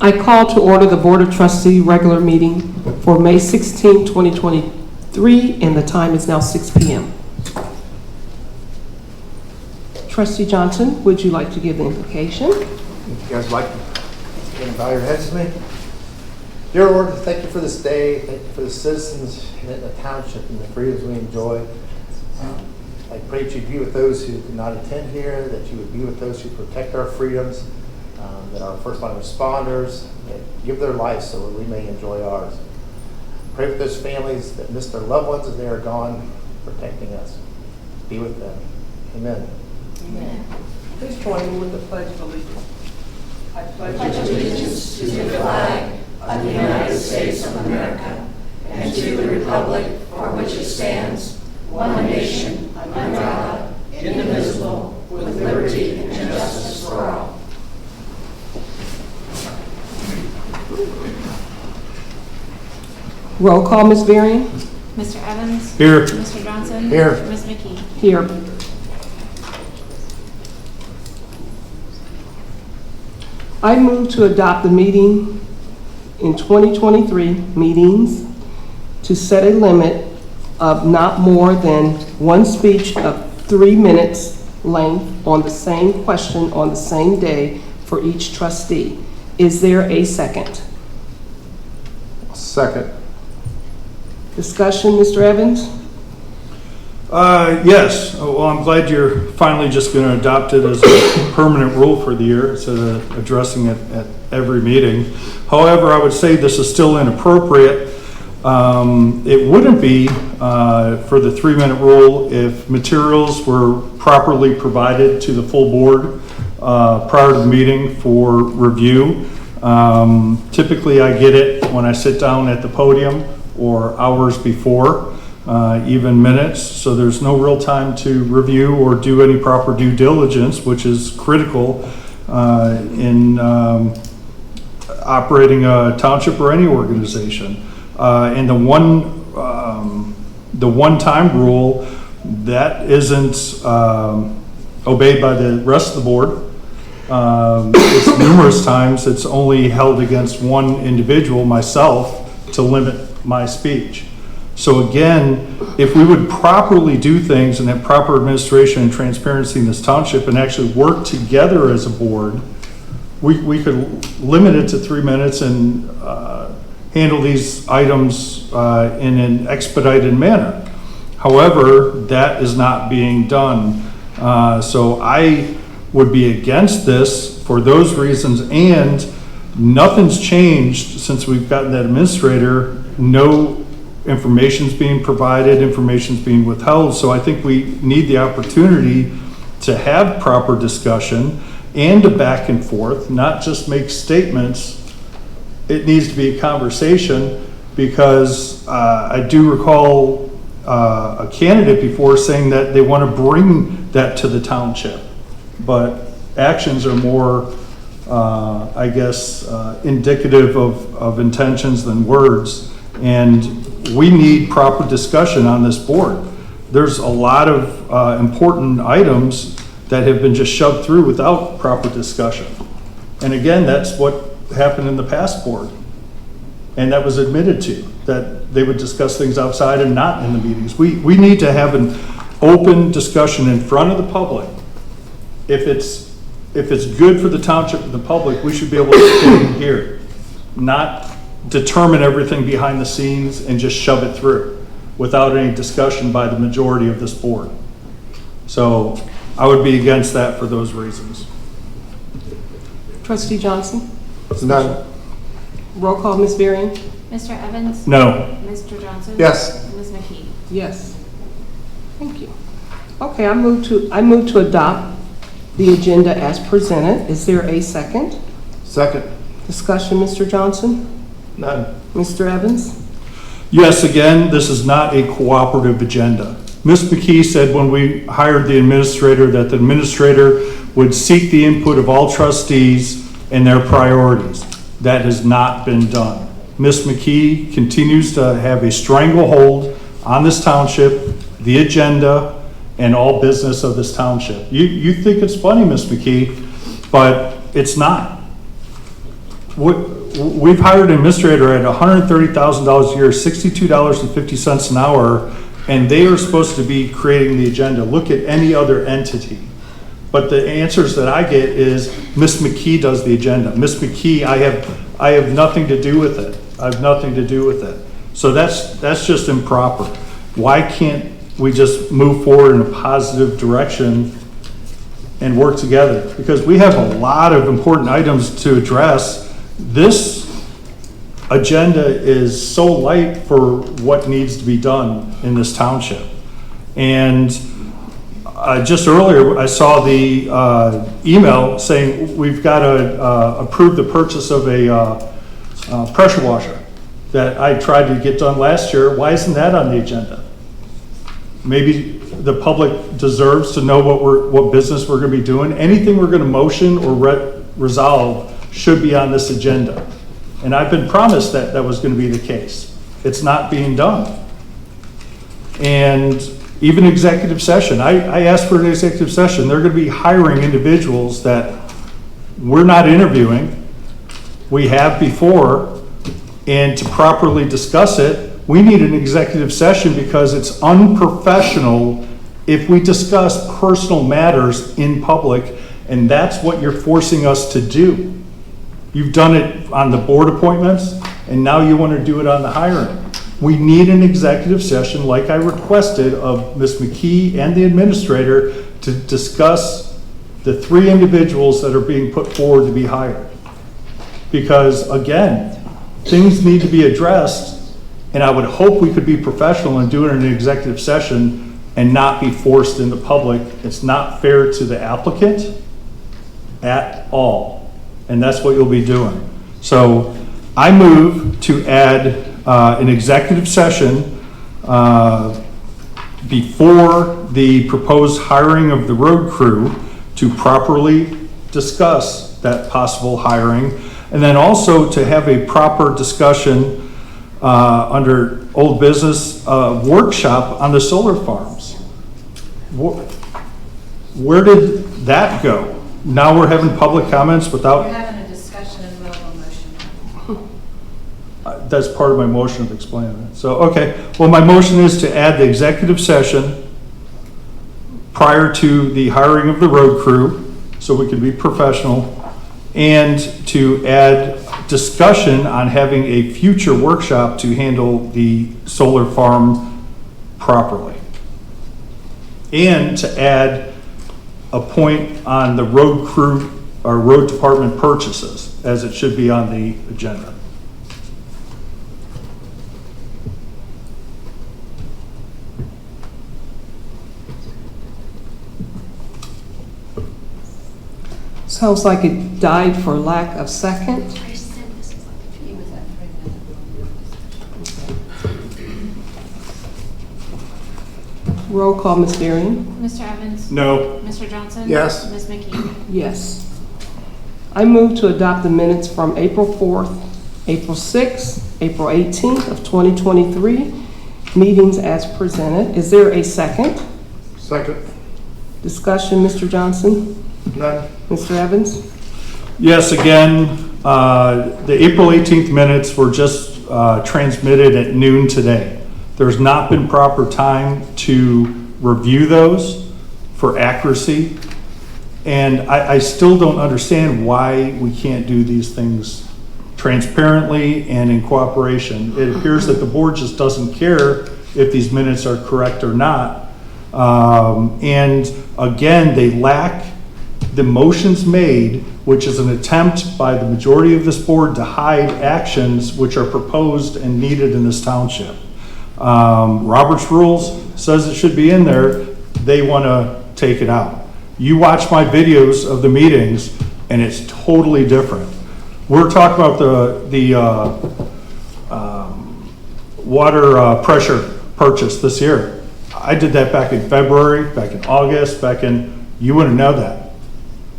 I call to order the Board of Trustee regular meeting for May 16, 2023, and the time is now 6 p.m. Trustee Johnson, would you like to give the invocation? If you guys like to bow your heads with me. Dear Lord, thank you for this day. Thank you for the citizens in Etna Township and the freedoms we enjoy. I pray that you'd be with those who could not attend here, that you would be with those who protect our freedoms, that our first line responders give their lives so that we may enjoy ours. Pray for those families that miss their loved ones as they are gone, protecting us. Be with them. Amen. Amen. Please join me with the Pledge of Allegiance. I pledge allegiance to the flag of the United States of America and to the republic for which it stands, one nation, under God, indivisible, with liberty and justice for all. Roll call, Ms. Varian. Mr. Evans? Here. Mr. Johnson? Here. Ms. McKee? Here. I move to adopt the meeting in 2023 meetings to set a limit of not more than one speech of 3 minutes length on the same question on the same day for each trustee. Is there a second? Second. Discussion, Mr. Evans? Yes. Well, I'm glad you're finally just going to adopt it as a permanent rule for the year instead of addressing it at every meeting. However, I would say this is still inappropriate. It wouldn't be for the 3-minute rule if materials were properly provided to the full board prior to the meeting for review. Typically, I get it when I sit down at the podium or hours before. Even minutes, so there's no real time to review or do any proper due diligence, which is critical in operating a township or any organization. And the one-time rule, that isn't obeyed by the rest of the board. It's numerous times it's only held against one individual, myself, to limit my speech. So again, if we would properly do things and have proper administration and transparency in this township and actually work together as a board, we could limit it to 3 minutes and handle these items in an expedited manner. However, that is not being done. So I would be against this for those reasons, and nothing's changed since we've gotten that administrator. No information's being provided, information's being withheld. So I think we need the opportunity to have proper discussion and a back and forth, not just make statements. It needs to be a conversation, because I do recall a candidate before saying that they want to bring that to the township, but actions are more, I guess, indicative of intentions than words. And we need proper discussion on this board. There's a lot of important items that have been just shoved through without proper discussion. And again, that's what happened in the past board. And that was admitted to, that they would discuss things outside and not in the meetings. We need to have an open discussion in front of the public. If it's good for the township and the public, we should be able to sit in here, not determine everything behind the scenes and just shove it through without any discussion by the majority of this board. So I would be against that for those reasons. Trustee Johnson? None. Roll call, Ms. Varian? Mr. Evans? No. Mr. Johnson? Yes. Ms. McKee? Yes. Thank you. Okay, I move to adopt the agenda as presented. Is there a second? Second. Discussion, Mr. Johnson? None. Mr. Evans? Yes, again, this is not a cooperative agenda. Ms. McKee said when we hired the administrator that the administrator would seek the input of all trustees and their priorities. That has not been done. Ms. McKee continues to have a stranglehold on this township, the agenda, and all business of this township. You think it's funny, Ms. McKee, but it's not. we've hired an administrator at $130,000 a year, $62.50 an hour, and they are supposed to be creating the agenda. Look at any other entity. But the answers that I get is, Ms. McKee does the agenda. Ms. McKee, I have nothing to do with it. I have nothing to do with it. So that's just improper. Why can't we just move forward in a positive direction and work together? Because we have a lot of important items to address. This agenda is so light for what needs to be done in this township. And just earlier, I saw the email saying we've got to approve the purchase of a pressure washer that I tried to get done last year. Why isn't that on the agenda? Maybe the public deserves to know what business we're going to be doing. Anything we're going to motion or resolve should be on this agenda. And I've been promised that that was going to be the case. It's not being done. And even executive session, I asked for an executive session. They're going to be hiring individuals that we're not interviewing. We have before, and to properly discuss it, we need an executive session because it's unprofessional if we discuss personal matters in public, and that's what you're forcing us to do. You've done it on the board appointments, and now you want to do it on the hiring. We need an executive session like I requested of Ms. McKee and the administrator to discuss the 3 individuals that are being put forward to be hired. Because again, things need to be addressed, and I would hope we could be professional and do it in an executive session and not be forced in the public. It's not fair to the applicant at all, and that's what you'll be doing. So I move to add an executive session before the proposed hiring of the road crew to properly discuss that possible hiring, and then also to have a proper discussion under old business workshop on the solar farms. Where did that go? Now we're having public comments without... We're having a discussion and we'll have a motion. That's part of my motion of explaining it. So, okay, well, my motion is to add the executive session prior to the hiring of the road crew, so we can be professional, and to add discussion on having a future workshop to handle the solar farm properly. And to add a point on the road crew or road department purchases, as it should be on the agenda. Sounds like it died for lack of second. I said this was like, he was at 3 minutes. Roll call, Ms. Varian. Mr. Evans? No. Mr. Johnson? Yes. Ms. McKee? Yes. I move to adopt the minutes from April 4th, April 6th, April 18th of 2023, meetings as presented. Is there a second? Second. Discussion, Mr. Johnson? None. Mr. Evans? Yes, again, the April 18th minutes were just transmitted at noon today. There's not been proper time to review those for accuracy. And I still don't understand why we can't do these things transparently and in cooperation. It appears that the board just doesn't care if these minutes are correct or not. And again, they lack the motions made, which is an attempt by the majority of this board to hide actions which are proposed and needed in this township. Robert's rules says it should be in there. They want to take it out. You watch my videos of the meetings and it's totally different. We're talking about the water pressure purchase this year. I did that back in February, back in August, you wouldn't know that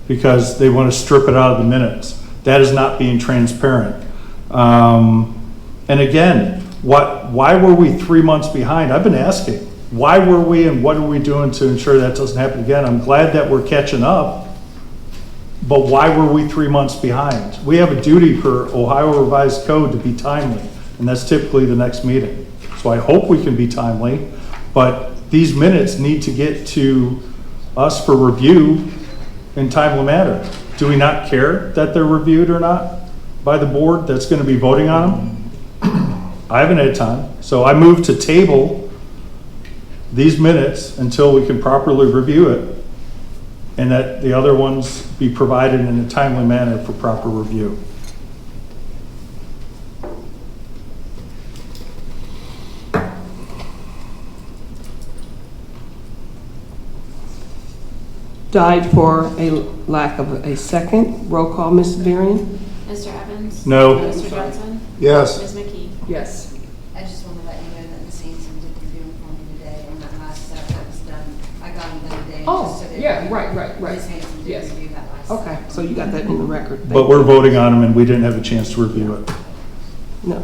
because they want to strip it out of the minutes. That is not being transparent. And again, why were we 3 months behind? I've been asking. Why were we and what are we doing to ensure that doesn't happen again? I'm glad that we're catching up, But why were we 3 months behind? We have a duty per Ohio Revised Code to be timely, and that's typically the next meeting. So I hope we can be timely, but these minutes need to get to us for review in timely manner. Do we not care that they're reviewed or not by the board that's going to be voting on them? I haven't had time, so I move to table these minutes until we can properly review it, and that the other ones be provided in a timely manner for proper review. Died for a lack of a second. Roll call, Ms. Varian? Mr. Evans? No. Mr. Johnson? Yes. Ms. McKee? Yes. I just want to let you know that the Saints did review them for me today, and that last set that was done, I got them done today. Oh, just so that yeah, right. Ms. Hanson did Yes. review that last set. Okay, so you got that in the record. Thank But you. we're voting on them and we didn't have a chance to review it. No.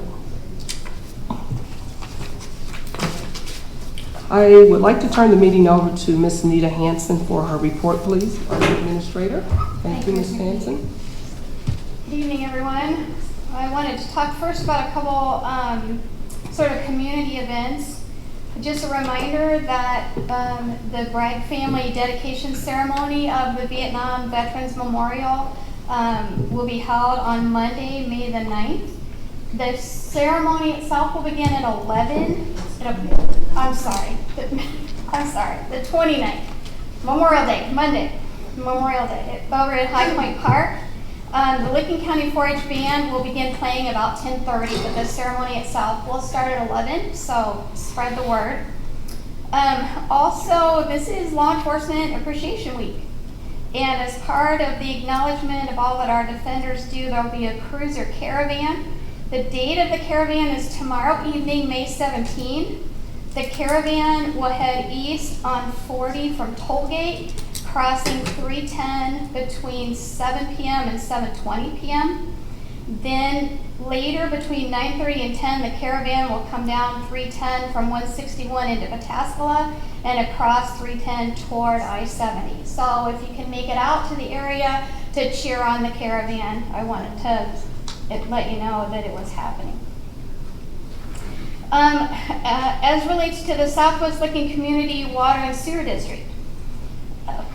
I would like to turn the meeting over to Ms. NITA HANSON for her report, please, our administrator. Thank you, Ms. HANSON. Good evening, everyone. I wanted to talk first about a couple sort of community events. Just a reminder that the Bragg family dedication ceremony of the Vietnam Veterans Memorial will be held on Monday, May the 9th. The ceremony itself will begin at 11. I'm sorry, the 29th. Memorial Day, Monday, Memorial Day, over at High Point Park. The Licking County 4-H Band will begin playing about 10:30, but the ceremony itself will start at 11, so spread the word. Also, this is Law Enforcement Appreciation Week. And as part of the acknowledgement of all that our defenders do, there will be a cruiser caravan. The date of the caravan is tomorrow evening, May 17. The caravan will head east on 40 from Tollgate, crossing 310 between 7 p.m. and 7:20 p.m. Then later between 9:30 and 10, the caravan will come down 310 from 161 into Pataskala and across 310 toward I-70. So if you can make it out to the area to cheer on the caravan, I wanted to let you know that it was happening. As relates to the Southwest Licking Community Water and Sewer District,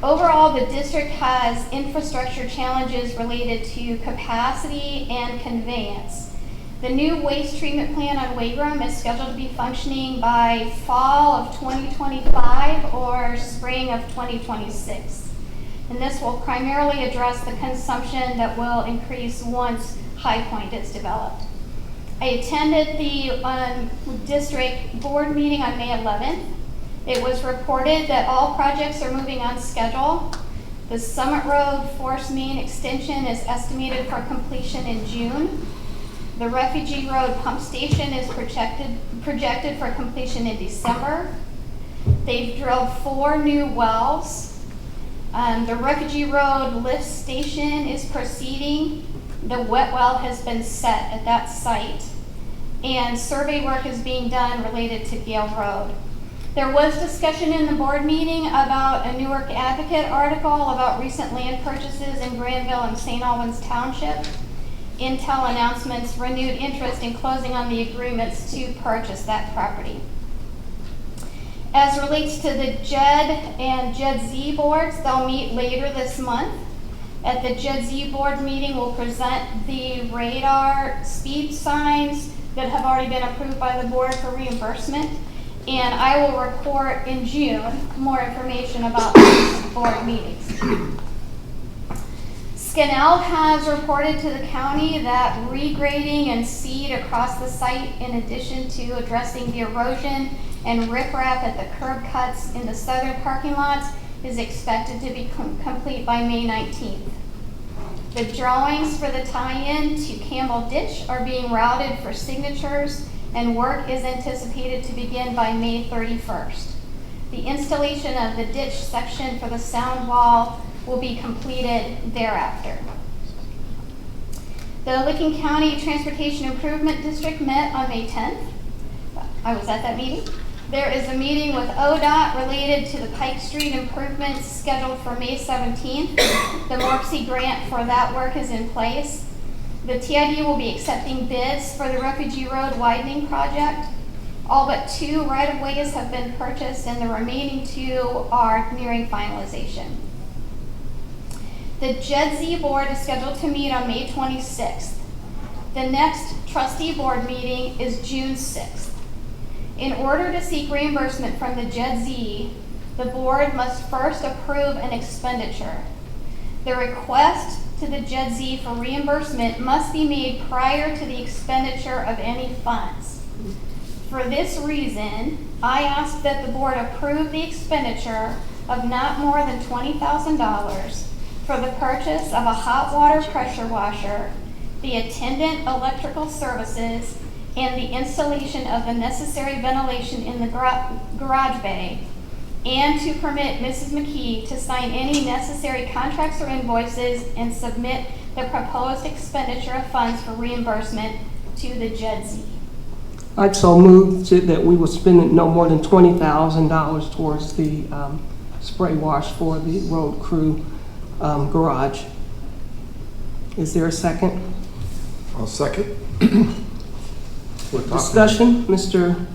overall the district has infrastructure challenges related to capacity and conveyance. The new waste treatment plant on Wagram is scheduled to be functioning by fall of 2025 or spring of 2026. And this will primarily address the consumption that will increase once High Point is developed. I attended the district board meeting on May 11th. It was reported that all projects are moving on schedule. The Summit Road Forest Main extension is estimated for completion in June. The Refugee Road pump station is projected for completion in December. They've drilled 4 new wells. The Refugee Road lift station is proceeding. The wet well has been set at that site, and survey work is being done related to Gale Road. There was discussion in the board meeting about a Newark Advocate article about recent land purchases in Granville and St. Albans Township. Intel announcements renewed interest in closing on the agreements to purchase that property. As relates to the JED and JED-Z boards, they'll meet later this month. At the JED-Z board meeting, we'll present the radar speed signs that have already been approved by the board for reimbursement. And I will report in June more information about these board meetings. Scanel has reported to the county that regrading and seed across the site, in addition to addressing the erosion and riprap at the curb cuts in the southern parking lots, is expected to be complete by May 19th. The drawings for the tie-in to Campbell Ditch are being routed for signatures, and work is anticipated to begin by May 31st. The installation of the ditch section for the sound wall will be completed thereafter. The Licking County Transportation Improvement District met on May 10th. I was at that meeting. There is a meeting with ODOT related to the Pike Street improvements scheduled for May 17th. The Morksey grant for that work is in place. The TID will be accepting bids for the Refugee Road widening project. All but 2 right-of-ways have been purchased and the remaining 2 are nearing finalization. The JEDZ board is scheduled to meet on May 26th. The next trustee board meeting is June 6th. In order to seek reimbursement from the JEDZ, the board must first approve an expenditure. The request to the JEDZ for reimbursement must be made prior to the expenditure of any funds. For this reason, I ask that the board approve the expenditure of not more than $20,000 for the purchase of a hot water pressure washer, the attendant electrical services, and the installation of the necessary ventilation in the garage bay, and to permit Mrs. McKee to sign any necessary contracts or invoices and submit the proposed expenditure of funds for reimbursement to the JEDZ. I'd so move that we will spend no more than $20,000 towards the spray wash for the road crew garage. Is there a second? I'll second. Discussion, Mr.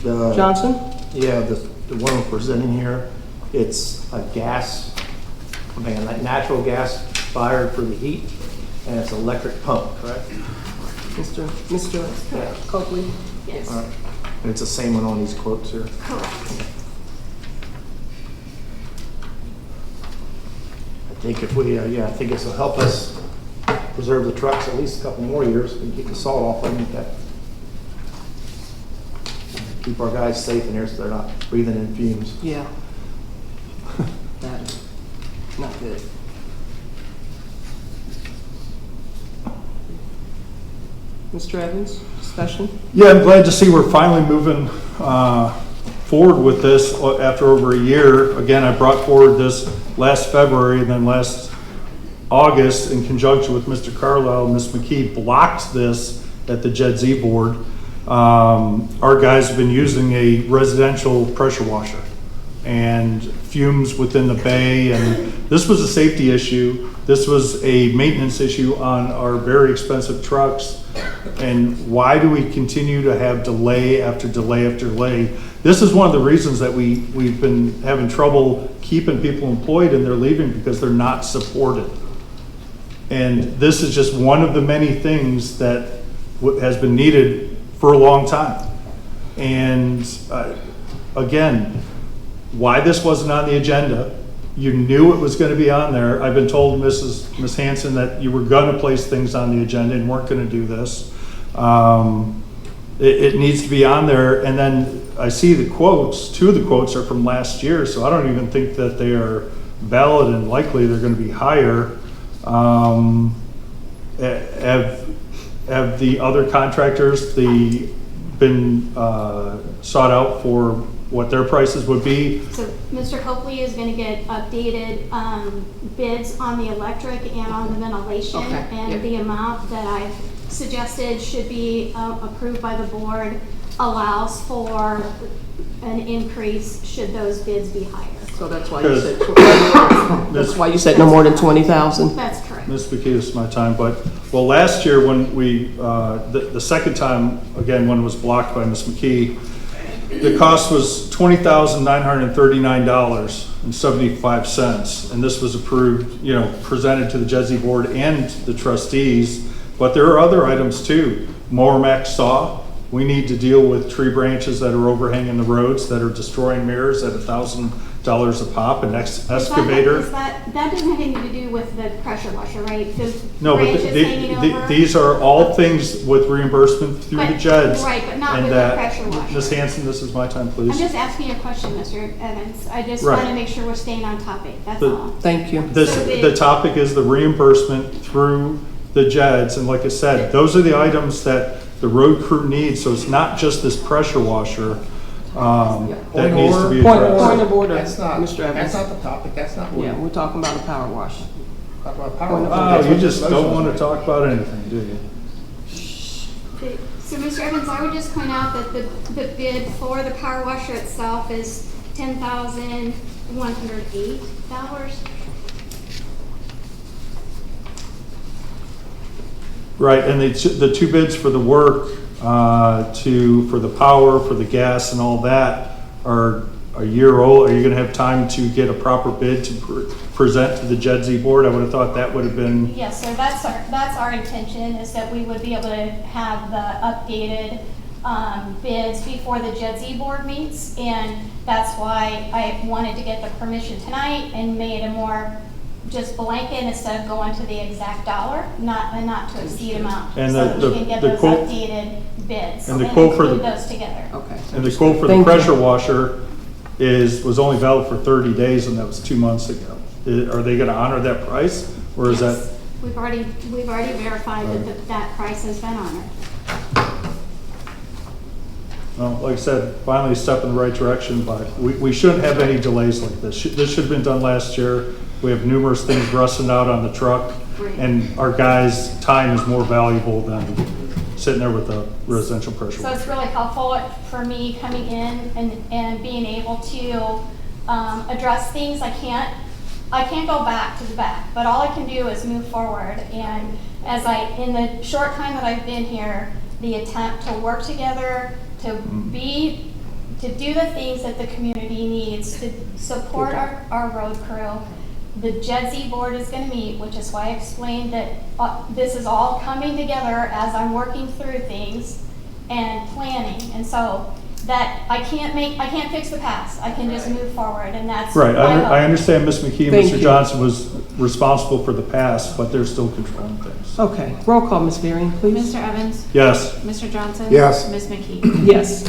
Johnson? Yeah, the one we're presenting here, it's a gas, like natural gas fired for the heat, and it's an electric pump, correct? Mr. Coakley? Yes. All right. And it's the same one on these quotes here. Correct. I think if we, I think this will help us preserve the trucks at least a couple more years and keep the salt off them. Keep our guys safe in here so they're not breathing in fumes. Yeah. That is not good. Mr. Evans, discussion? Yeah, I'm glad to see we're finally moving forward with this after over a year. Again, I brought forward this last February, and then last August, in conjunction with Mr. Carlisle, Ms. McKee blocked this at the JEDZ board. Our guys have been using a residential pressure washer and fumes within the bay, and this was a safety issue. This was a maintenance issue on our very expensive trucks. And why do we continue to have delay after delay after delay? This is one of the reasons that we've been having trouble keeping people employed, and they're leaving because they're not supported. And this is just one of the many things that has been needed for a long time. And again, why this wasn't on the agenda, you knew it was going to be on there. I've been told, Ms. Hanson, that you were going to place things on the agenda and weren't going to do this. It needs to be on there. And then I see the quotes, 2 of the quotes are from last year, so I don't even think that they are valid, and likely they're going to be higher. Have the other contractors been sought out for what their prices would be? So Mr. Coakley is going to get updated bids on the electric and on the ventilation. Okay, And yep. the amount that I've suggested should be approved by the board allows for an increase should those bids be higher. So that's why you said, that's why you said no more than 20,000? That's correct. Ms. McKee, this is my time, but, well, last year when we, the second time, again, when it was blocked by Ms. McKee, the cost was $20,939.75, and this was approved, presented to the JEDZ board and the trustees. But there are other items too. Mower Max saw. We need to deal with tree branches that are overhanging the roads that are destroying mirrors at $1,000 a pop. An excavator. That doesn't have anything to do with the pressure washer, right? The No, but branches hanging over? these are all things with reimbursement through the JEDs. Right, but not and with the pressure washer. Ms. Hanson, this is my time, please. I'm just asking a question, Mr. Evans. I just Right. want to make sure we're staying on topic, that's The- all. Thank you. The topic is the reimbursement through the JEDs, and like I said, those are the items that the road crew needs, so it's not just this pressure washer that needs to be Point addressed. of order, That's not, Mr. Evans. that's not the topic, that's not what Yeah, we're talking about a power wash. talk about Point of power. Oh, That's you what just this don't motion want to is. talk about anything, do you? So, Mr. Evans, I would just point out that the bid for the power washer itself is $10,108. Right, and the two bids for the work, for the power, for the gas and all that are a year old. Are you gonna have time to get a proper bid to present to the JEDZ board? I would have thought that would have been, Yes, sir, that's our intention, is that we would be able to have the updated bids before the JEDZ board meets, and that's why I wanted to get the permission tonight and made a more just blanket instead of going to the exact dollar, not to exceed amount. And so that we can get the those quote- updated bids and the quote for include the- those together. Okay. and the quote for the Thank you. pressure washer was only valid for 30 days, and that was 2 months ago. Are they gonna honor that price, or is that? Yes. We've already verified that price has been honored. Well, like I said, finally a step in the right direction, but we shouldn't have any delays like this. This should have been done last year. We have numerous things rusting out on the truck, Right. and our guys' time is more valuable than sitting there with a residential pressure So washer. it's really helpful for me coming in and being able to address things. I can't go back to the back, but all I can do is move forward. And in the short time that I've been here, the attempt to work together, to do the things that the community needs, to support our road crew. The JEDZ board is going to meet, which is why I explained that this is all coming together as I'm working through things and planning. And so that I can't fix the past. I can just move forward, and that's Right, my hope. I understand Ms. McKee and Thank Mr. you. Johnson was responsible for the past, but they're still controlling things. Okay, roll call, Ms. Varian, please. Mr. Evans? Yes, Mr. Johnson? Yes. Ms. McKee? Yes.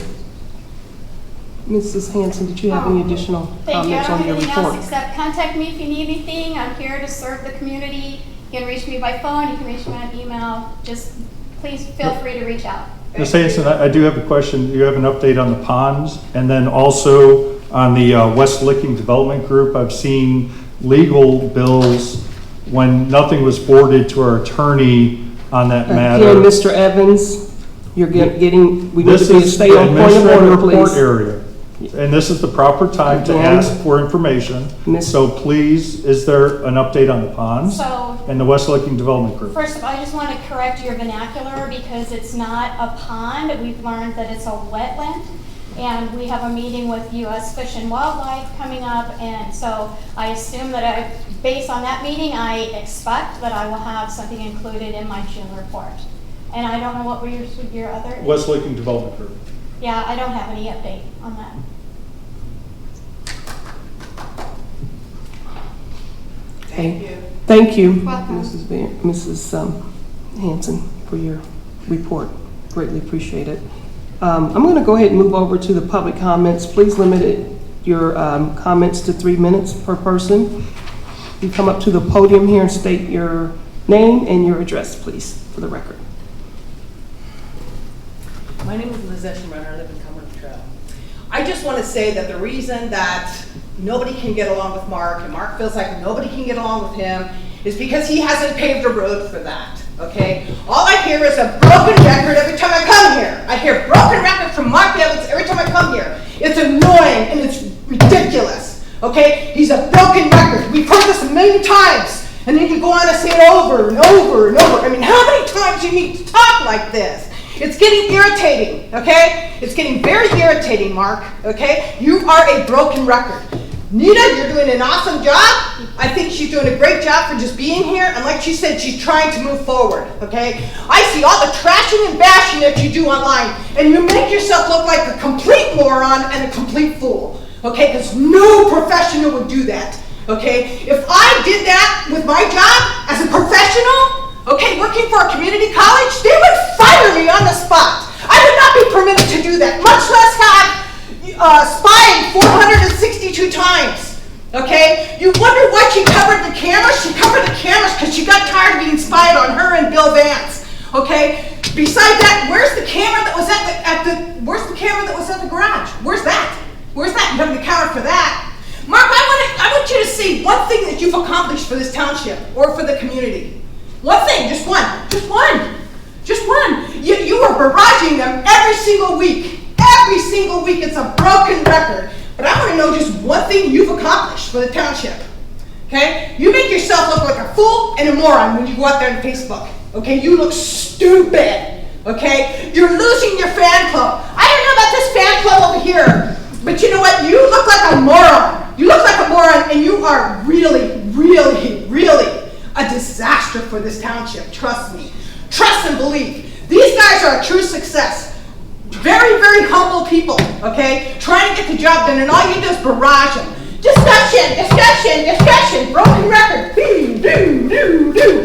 Mrs. Hanson, did you have any additional Thank you. I comments don't on have your anything else report? except contact me if you need anything. I'm here to serve the community. You can reach me by phone, you can reach me on email. Just please feel free to reach out. Ms. Hanson, I do have a question. You have an update on the ponds, and then also on the West Licking Development Group. I've seen legal bills when nothing was forwarded to our attorney on that matter. Again, Mr. Evans, you're getting, we need This to be is stay the on point of administrative order, report please. area, and this is the proper time to Again. ask for information. Miss- So please, is there an update on the ponds So and the West Licking Development Group? first of all, I just want to correct your vernacular because it's not a pond. We've learned that it's a wetland. And we have a meeting with U.S. Fish and Wildlife coming up. And so I assume that based on that meeting, I expect that I will have something included in my June report. And I don't know what were your other? West Licking Development Group. Yeah, I don't have any update on that. Thank you, Welcome. Mrs. Hanson, for your report. Greatly appreciate it. I'm going to go ahead and move over to the public comments. Please limit your comments to 3 minutes per person. You come up to the podium here and state your name and your address, please, for the record. My name is Lizette Schrenner. I live in Cumberland Trail. I just want to say that the reason that nobody can get along with Mark, and Mark feels like nobody can get along with him, is because he hasn't paved a road for that, okay? All I hear is a broken record every time I come here. I hear broken records from Mark Evans every time I come here. It's annoying and it's ridiculous, okay? He's a broken record. We've heard this a million times, and then you go on and say it over and over and over. I mean, how many times do you need to talk like this? It's getting irritating, okay? It's getting very irritating, Mark, okay? You are a broken record. NITA, you're doing an awesome job. I think she's doing a great job for just being here. And like she said, she's trying to move forward, okay? I see all the trashing and bashing that you do online, and you make yourself look like a complete moron and a complete fool, okay? Because no professional would do that, okay? If I did that with my job as a professional, okay, working for a community college, they would fire me on the spot. I would not be permitted to do that, much less have spied 462 times, okay? You wonder why she covered the cameras? She covered the cameras because she got tired of being spied on, her and Bill Vance, okay? Besides that, where's the camera that was where's the camera that was at the garage? Where's that? Where's that? You don't account for that. Mark, I want you to see one thing that you've accomplished for this township or for the community. One thing, just one, just one, just one. You you are barraging them every single week. Every single week, it's a broken record. But I want to know just one thing you've accomplished for the township. Okay? You make yourself look like a fool and a moron when you go out there on Facebook. Okay? You look stupid. Okay? You're losing your fan club. I don't know about this fan club over here, but you know what? You look like a moron. You look like a moron, and you are really, really, really a disaster for this township. Trust me. Trust and believe. These guys are a true success. Very, very humble people, okay? Trying to get the job done, and all you do is barrage them. Discussion, discussion, discussion. Broken record.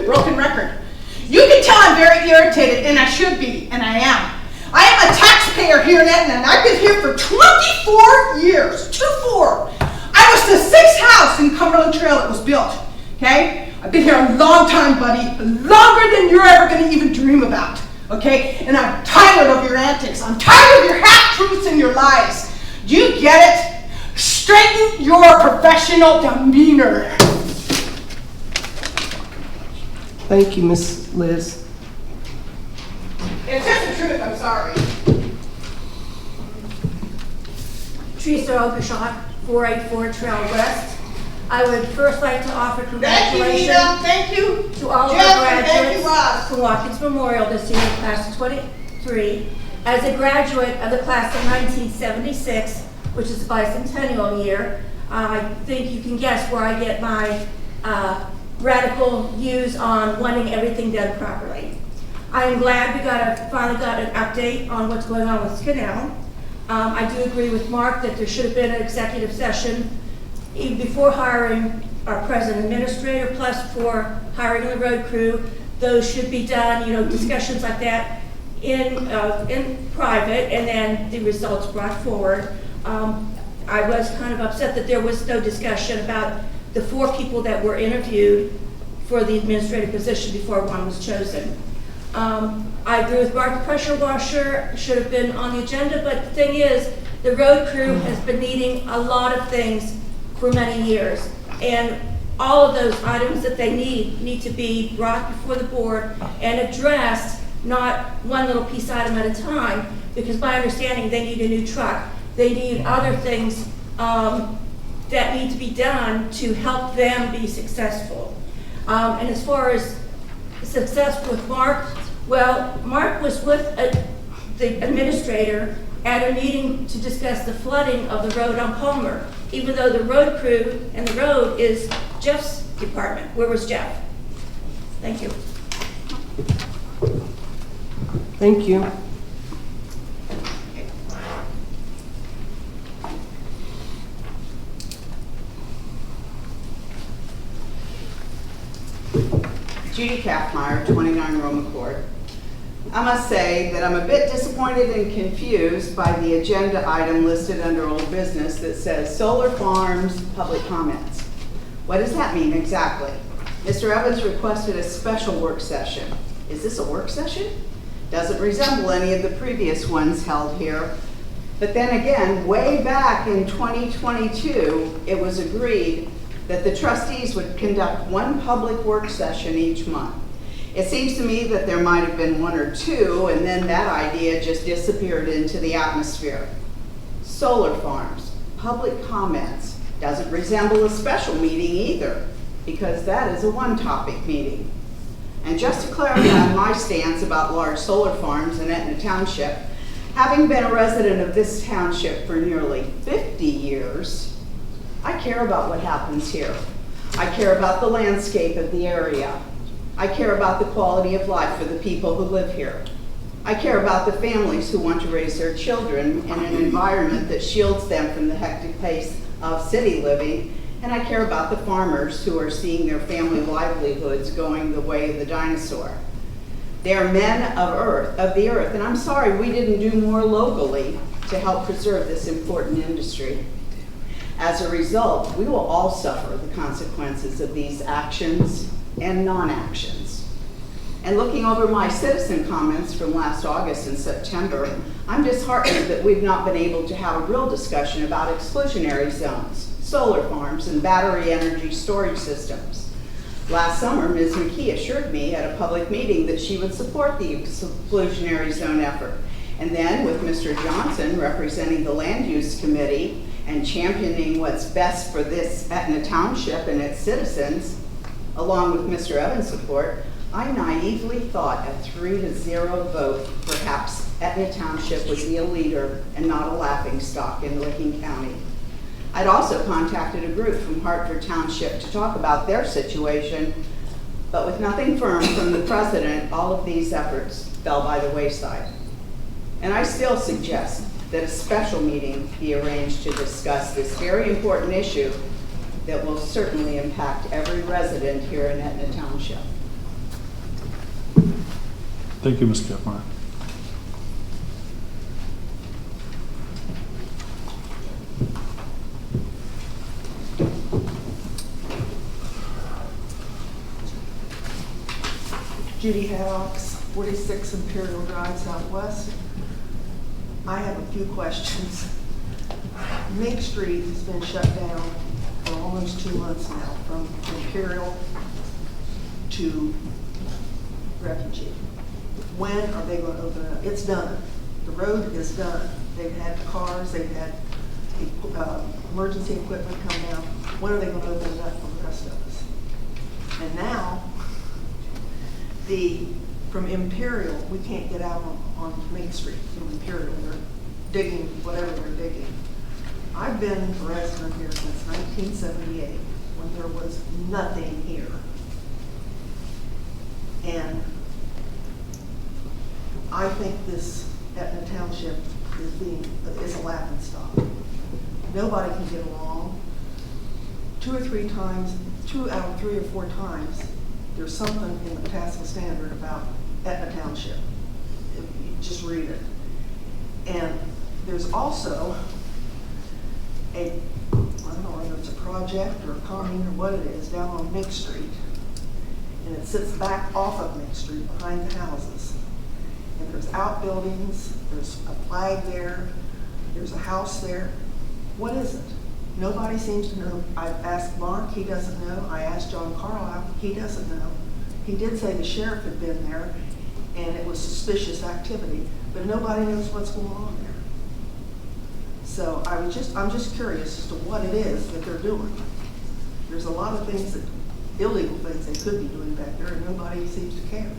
Broken record. You can tell I'm very irritated, and I should be, and I am. I am a taxpayer here in Etna, and I've been here for 24 years. 24. I was the 6th house in Cumberland Trail that was built, okay? I've been here a long time, buddy. Longer than you're ever going to even dream about, okay? And I'm tired of your antics. I'm tired of your half-truths and your lies. Do you get it? Straighten your professional demeanor. Thank you, Miss Liz. It's just the truth, I'm sorry. Teresa Ogershaw, 484 Trail West. I would first like to offer Thank you, congratulations Nita. Thank you, to all of the Jeff, and thank you, graduates Ross. from Watkins Memorial this year, class of 23. As a graduate of the class of 1976, which is the bicentennial year, I think you can guess where I get my radical views on wanting everything done properly. I am glad we finally got an update on what's going on with canal. I do agree with Mark that there should have been an executive session even before hiring our president administrator, plus for hiring the road crew. Those should be done, discussions like that in private, and then the results brought forward. I was kind of upset that there was no discussion about the 4 people that were interviewed for the administrative position before one was chosen. I agree with Mark, the pressure washer should have been on the agenda, but the thing is, the road crew has been needing a lot of things for many years. And all of those items that they need to be brought before the board and addressed, not one little piece item at a time, because my understanding, they need a new truck. They need other things that need to be done to help them be successful. And as far as success with Mark, well, Mark was with the administrator at a meeting to discuss the flooding of the road on Palmer, even though the road crew and the road is Jeff's department. Where was Jeff? Thank you. Thank you. Judy Kaffmeyer, 29 Roma Court. I must say that I'm a bit disappointed and confused by the agenda item listed under old business that says solar farms, public comments. What does that mean exactly? Mr. Evans requested a special work session. Is this a work session? Doesn't resemble any of the previous ones held here. But then again, way back in 2022, it was agreed that the trustees would conduct one public work session each month. It seems to me that there might have been 1 or 2, and then that idea just disappeared into the atmosphere. Solar farms, public comments, doesn't resemble a special meeting either, because that is a one-topic meeting. And just to clarify my stance about large solar farms in Etna Township, having been a resident of this township for nearly 50 years, I care about what happens here. I care about the landscape of the area. I care about the quality of life for the people who live here. I care about the families who want to raise their children in an environment that shields them from the hectic pace of city living. And I care about the farmers who are seeing their family livelihoods going the way of the dinosaur. They are men of the earth, and I'm sorry we didn't do more locally to help preserve this important industry. As a result, we will all suffer the consequences of these actions and non-actions. And looking over my citizen comments from last August and September, I'm disheartened that we've not been able to have a real discussion about exclusionary zones, solar farms, and battery energy storage systems. Last summer, Ms. McKee assured me at a public meeting that she would support the exclusionary zone effort. And then with Mr. Johnson representing the Land Use Committee and championing what's best for this Etna Township and its citizens, along with Mr. Evans' support, I naively thought a 3-0 vote, perhaps Etna Township would be a leader and not a laughingstock in Licking County. I'd also contacted a group from Hartford Township to talk about their situation, but with nothing firm from the president, all of these efforts fell by the wayside. And I still suggest that a special meeting be arranged to discuss this very important issue that will certainly impact every resident here in Etna Township. Thank you, Ms. Kaffmeyer. Judy Haddox, 46 Imperial Drive Southwest. I have a few questions. Main Street has been shut down for almost 2 months now, from Imperial to Refugee. When are they going to open it up? It's done. The road is done. They've had cars, they've had emergency equipment come down. When are they going to open it up for the rest of us? And now, from Imperial, we can't get out on Main Street from Imperial. They're digging whatever they're digging. I've been a resident here since 1978, when there was nothing here. I think this Etna Township is a laughingstock. Nobody can get along. 2 or 3 times, 2 out of 3 or 4 times, there's something in the Tasca Standard about Etna Township. You just read it. And there's also I don't know whether it's a project or a commune or what it is, down on Nick Street. And it sits back off of Nick Street behind the houses. And there's outbuildings, there's a flag there, there's a house there. What is it? Nobody seems to know. I've asked Mark, he doesn't know. I asked John Carlisle, he doesn't know. He did say the sheriff had been there and it was suspicious activity, but nobody knows what's going on there. So I'm just curious as to what it is that they're doing. There's a lot of things illegal things they could be doing back there, and nobody seems to care.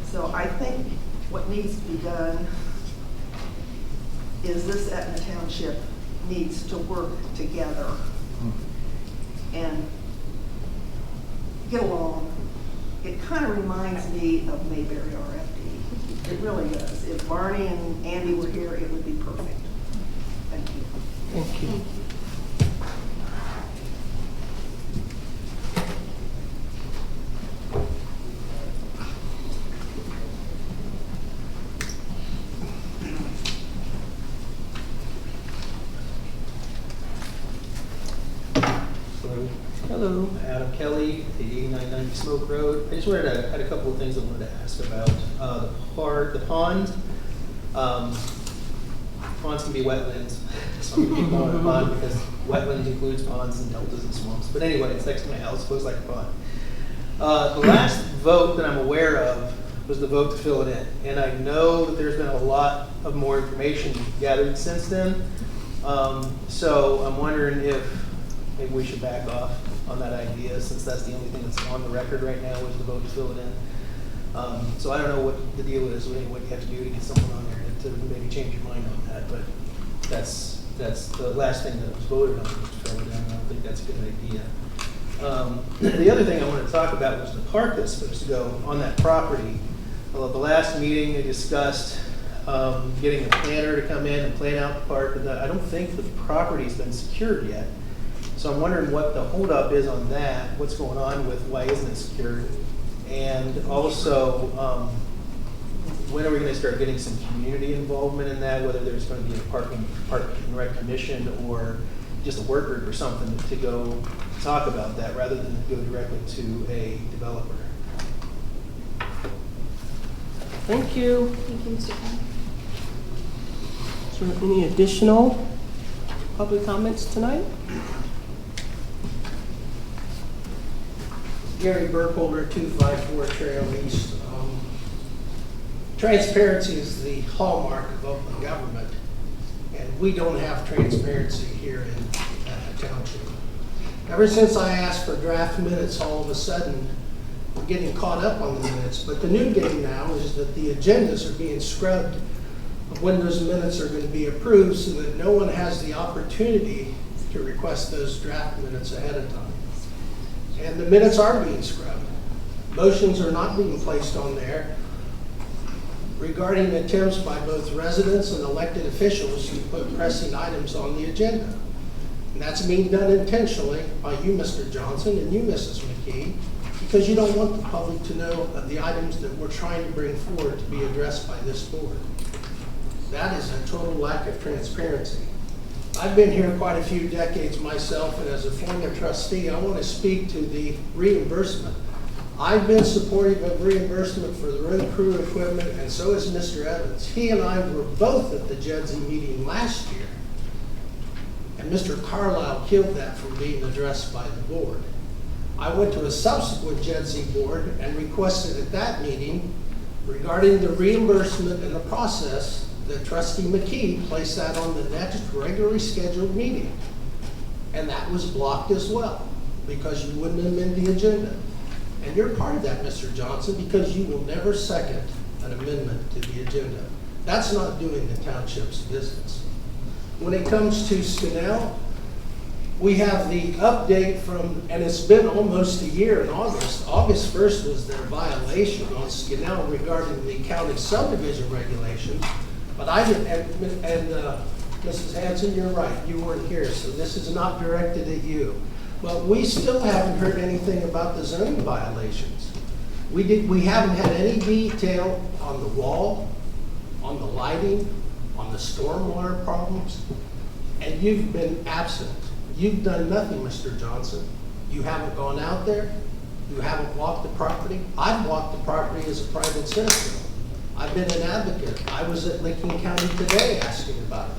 So I think what needs to be done is this Etna Township needs to work together and get along. It kind of reminds me of Mayberry RFD. It really does. If Barney and Andy were here, it would be perfect. Thank you. Thank you. Hello. Adam Kelly, the 8990 Smoke Road. I just had a couple of things I wanted to ask about. The pond. Ponds can be wetlands. So I'm going to keep calling it a pond because wetlands includes ponds and deltas and swamps. But anyway, it's next to my house, goes like a pond. The last vote that I'm aware of was the vote to fill it in. And I know that there's been a lot of more information gathered since then. So I'm wondering if maybe we should back off on that idea, since that's the only thing that's on the record right now is the vote to fill it in. So I don't know what the deal is, what you have to do to get someone on there to maybe change your mind on that, but that's the last thing that was voted on, was to fill it in. I don't think that's a good idea. The other thing I wanted to talk about was the park that's supposed to go on that property. Well, at the last meeting, they discussed getting a planner to come in and plan out the park, but I don't think the property's been secured yet. So I'm wondering what the holdup is on that, what's going on with why isn't it secured? And also, when are we going to start getting some community involvement in that, whether there's going to be a park and rec commission or just a work group or something to go talk about that rather than go directly to a developer. Thank you. Thank you, Mr. Khan. Is there any additional public comments tonight? Gary Burkholder, 254 Trail East. Transparency is the hallmark of Oakland government, and we don't have transparency here in Etna Township. Ever since I asked for draft minutes, all of a sudden, we're getting caught up on the minutes. But the new game now is that the agendas are being scrubbed of when those minutes are going to be approved so that no one has the opportunity to request those draft minutes ahead of time. And the minutes are being scrubbed. Motions are not being placed on there regarding attempts by both residents and elected officials to put pressing items on the agenda. And that's being done intentionally by you, Mr. Johnson, and you, Mrs. McKee, because you don't want the public to know of the items that we're trying to bring forward to be addressed by this board. That is a total lack of transparency. I've been here quite a few decades myself, and as a former trustee, I want to speak to the reimbursement. I've been supportive of reimbursement for the road crew equipment, and so is Mr. Evans. He and I were both at the JEDSI meeting last year, and Mr. Carlisle killed that from being addressed by the board. I went to a subsequent JEDSI board and requested at that meeting regarding the reimbursement and the process that Trustee McKee placed that on the next regularly scheduled meeting. And that was blocked as well because you wouldn't amend the agenda. And you're part of that, Mr. Johnson, because you will never second an amendment to the agenda. That's not doing the township's business. When it comes to Skinnell, we have the update from, and it's been almost a year in August. August 1st was their violation on Skinnell regarding the county subdivision regulations. But I didn't, and Mrs. Hanson, you're right, you weren't here, so this is not directed at you. But we still haven't heard anything about the zoning violations. We haven't had any detail on the wall, on the lighting, on the stormwater problems, and you've been absent. You've done nothing, Mr. Johnson. You haven't gone out there. You haven't walked the property. I've walked the property as a private citizen. I've been an advocate. I was at Lincoln County today asking about it.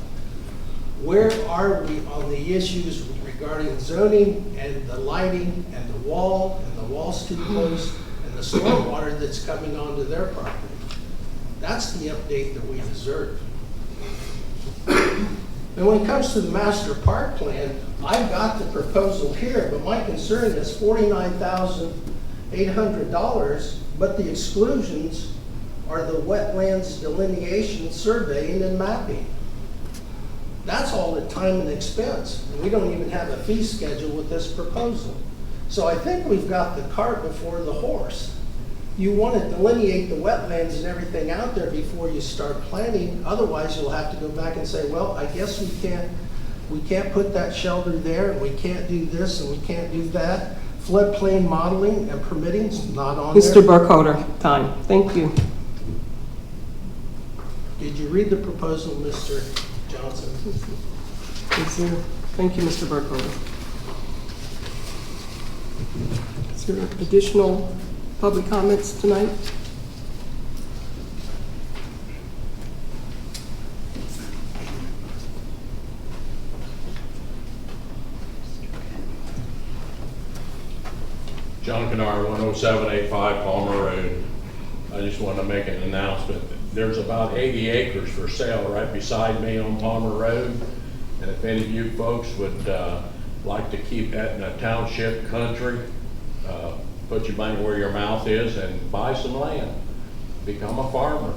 Where are we on the issues regarding zoning and the lighting and the wall and the wall's too close and the stormwater that's coming onto their property? That's the update that we deserve. And when it comes to the master park plan, I've got the proposal here, but my concern is $49,800, but the exclusions are the wetlands delineation, surveying, and mapping. That's all at time and expense, and we don't even have a fee schedule with this proposal. So I think we've got the cart before the horse. You want to delineate the wetlands and everything out there before you start planning. Otherwise, you'll have to go back and say, well, I guess we can't put that shelter there, and we can't do this, and we can't do that. Floodplain modeling and permitting's not on there. Mr. Burkholder, time. Thank you. Did you read the proposal, Mr. Johnson? Thank you, Mr. Burkholder. Is there additional public comments tonight? John Kennard, 10785 Palmer Road. I just want to make an announcement. There's about 80 acres for sale right beside me on Palmer Road. And if any of you folks would like to keep Etna Township country, put your money where your mouth is and buy some land. Become a farmer.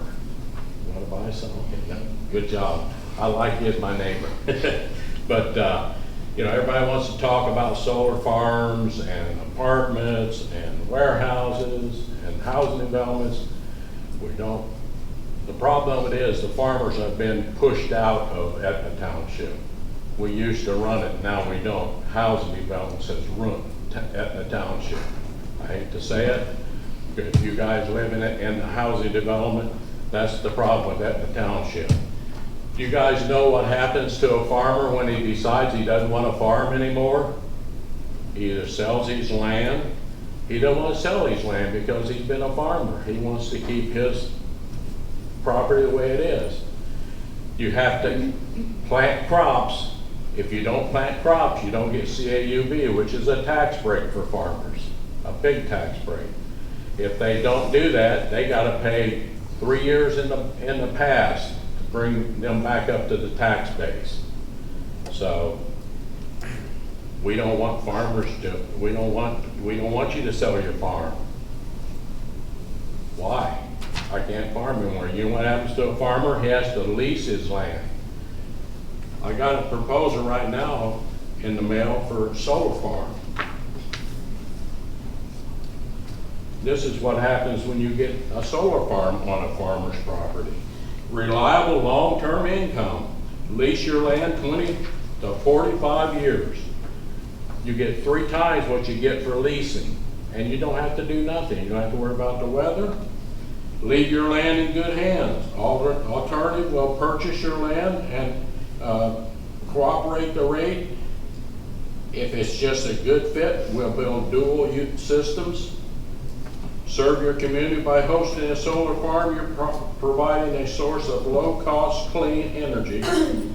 You want to buy some? Okay, good job. I like you as my neighbor. But you know, everybody wants to talk about solar farms and apartments and warehouses and housing developments. We don't. The problem of it is the farmers have been pushed out of Etna Township. We used to run it, now we don't. Housing developments has ruined Etna Township. I hate to say it, but if you guys live in the housing development, that's the problem with Etna Township. Do you guys know what happens to a farmer when he decides he doesn't want to farm anymore? He either sells his land. He doesn't want to sell his land because he's been a farmer. He wants to keep his property the way it is. You have to plant crops. If you don't plant crops, you don't get CAUV, which is a tax break for farmers. a big tax break. If they don't do that, they gotta pay 3 years in the past to bring them back up to the tax base. So, we don't want farmers to, we don't want you to sell your farm. Why? I can't farm anymore. You know what happens to a farmer? He has to lease his land. I got a proposal right now in the mail for a solar farm. This is what happens when you get a solar farm on a farmer's property. Reliable long-term income. Lease your land 20 to 45 years. You get 3 times what you get for leasing, and you don't have to do nothing. You don't have to worry about the weather. Leave your land in good hands. Alternative, we'll purchase your land and cooperate the rate. If it's just a good fit, we'll build dual use systems. Serve your community by hosting a solar farm. You're providing a source of low-cost, clean energy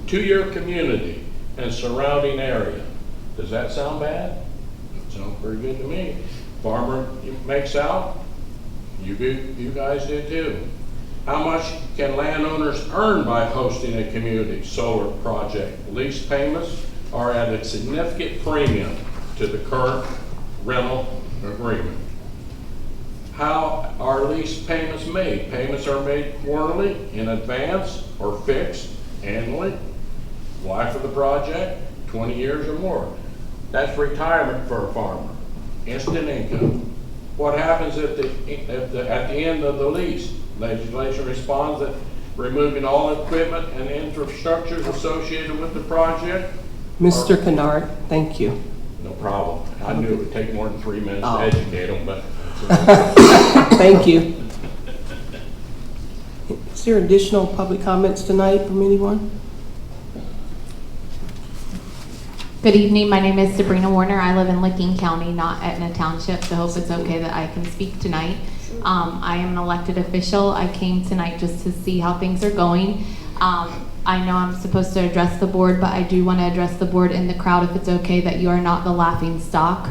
to your community and surrounding area. Does that sound bad? Sounds pretty good to me. Farmer makes out, you guys do too. How much can landowners earn by hosting a community solar project? Lease payments are at a significant premium to the current rental agreement. How are lease payments made? Payments are made quarterly, in advance, or fixed annually. Life of the project, 20 years or more. That's retirement for a farmer. Instant income. What happens at the end of the lease? Legislation responds that removing all equipment and infrastructures associated with the project. Mr. Kennard, thank you. No problem. I knew it would take more than 3 minutes to educate them, but. Thank you. Is there additional public comments tonight from anyone? Good evening. My name is Sabrina Warner. I live in Licking County, not Etna Township, so I hope it's okay that I can speak tonight. I am an elected official. I came tonight just to see how things are going. I know I'm supposed to address the board, but I do want to address the board in the crowd if it's okay that you are not the laughing stock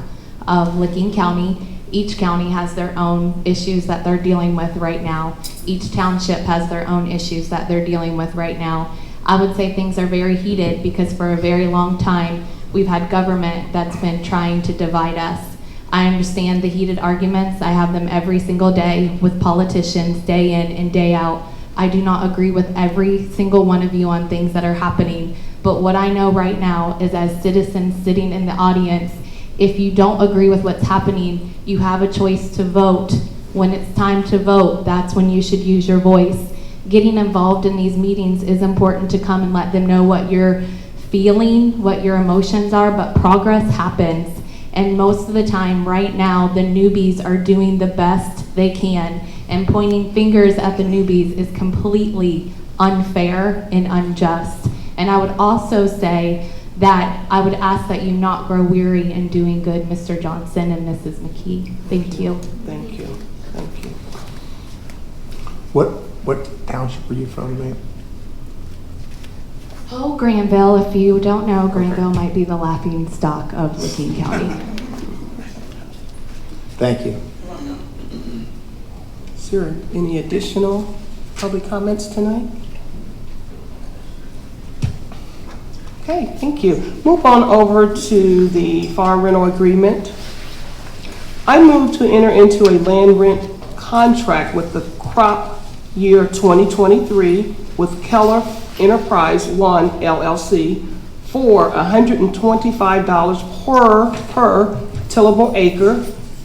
of Licking County. Each county has their own issues that they're dealing with right now. Each township has their own issues that they're dealing with right now. I would say things are very heated because for a very long time, we've had government that's been trying to divide us. I understand the heated arguments. I have them every single day with politicians, day in and day out. I do not agree with every single one of you on things that are happening. But what I know right now is as citizens sitting in the audience, if you don't agree with what's happening, you have a choice to vote. When it's time to vote, that's when you should use your voice. Getting involved in these meetings is important to come and let them know what you're feeling, what your emotions are, but progress happens. And most of the time right now, the newbies are doing the best they can, and pointing fingers at the newbies is completely unfair and unjust. And I would also say that I would ask that you not grow weary in doing good, Mr. Johnson and Mrs. McKee. Thank you. Thank you. Thank you. What township are you from, ma'am? Oh, Granville. If you don't know, Granville might be the laughing stock of Licking County. Thank you. Is there any additional public comments tonight? Okay, thank you. Move on over to the farm rental agreement. I move to enter into a land rent contract with the crop year 2023 with Keller Enterprise One LLC for $125 per tillable acre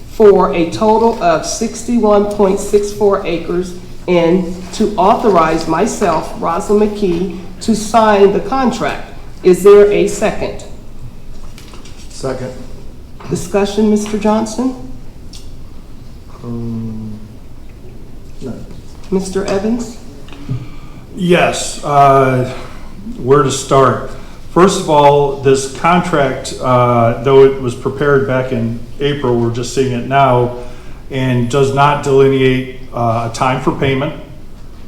for a total of 61.64 acres, and to authorize myself, Rosalind McKee, to sign the contract. Is there a second? Second. Discussion, Mr. Johnson? No. Mr. Evans? Yes, where to start? First of all, this contract, though it was prepared back in April, we're just seeing it now, and does not delineate a time for payment.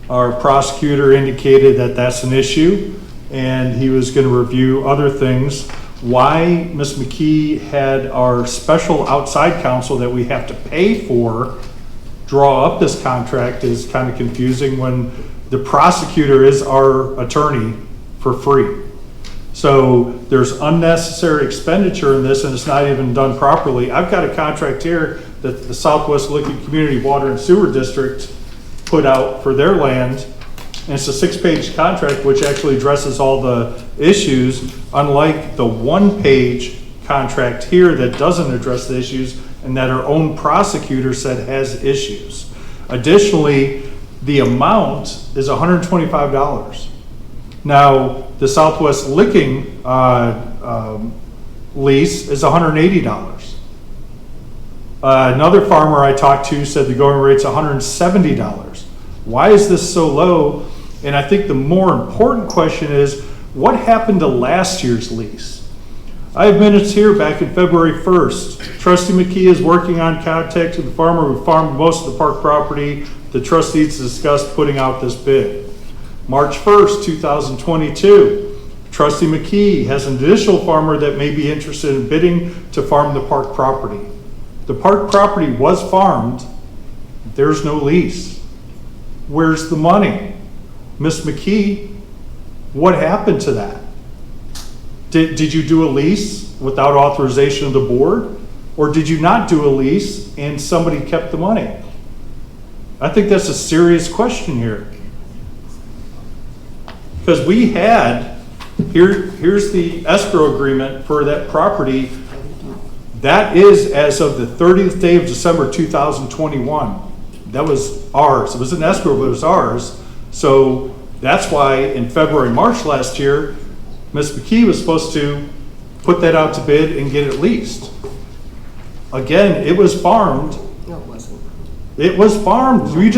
Our prosecutor indicated that that's an issue, and he was going to review other things. why Ms. McKee had our special outside counsel that we have to pay for draw up this contract is kind of confusing when the prosecutor is our attorney for free. So there's unnecessary expenditure in this and it's not even done properly. I've got a contract here that the Southwest Licking Community Water and Sewer District put out for their land. And it's a 6-page contract which actually addresses all the issues, unlike the 1-page contract here that doesn't address the issues and that our own prosecutor said has issues. Additionally, the amount is $125. Now, the Southwest Licking lease is $180. Another farmer I talked to said the going rate's $170. Why is this so low? And I think the more important question is, what happened to last year's lease? I have minutes here back in February 1st. Trustee McKee is working on contacting the farmer who farmed most of the park property. The trustees discussed putting out this bid. March 1st, 2022, Trustee McKee has an additional farmer that may be interested in bidding to farm the park property. The park property was farmed. There's no lease. Where's the money? Ms. McKee, what happened to that? Did you do a lease without authorization of the board? Or did you not do a lease and somebody kept the money? I think that's a serious question here. Because we had, here's the escrow agreement for that property. That is as of the 30th day of December 2021. That was ours. It was an escrow, but it was ours. So that's why in February, March last year, Ms. McKee was supposed to put that out to bid and get it leased. Again, it was farmed. No, it wasn't. It was farmed. You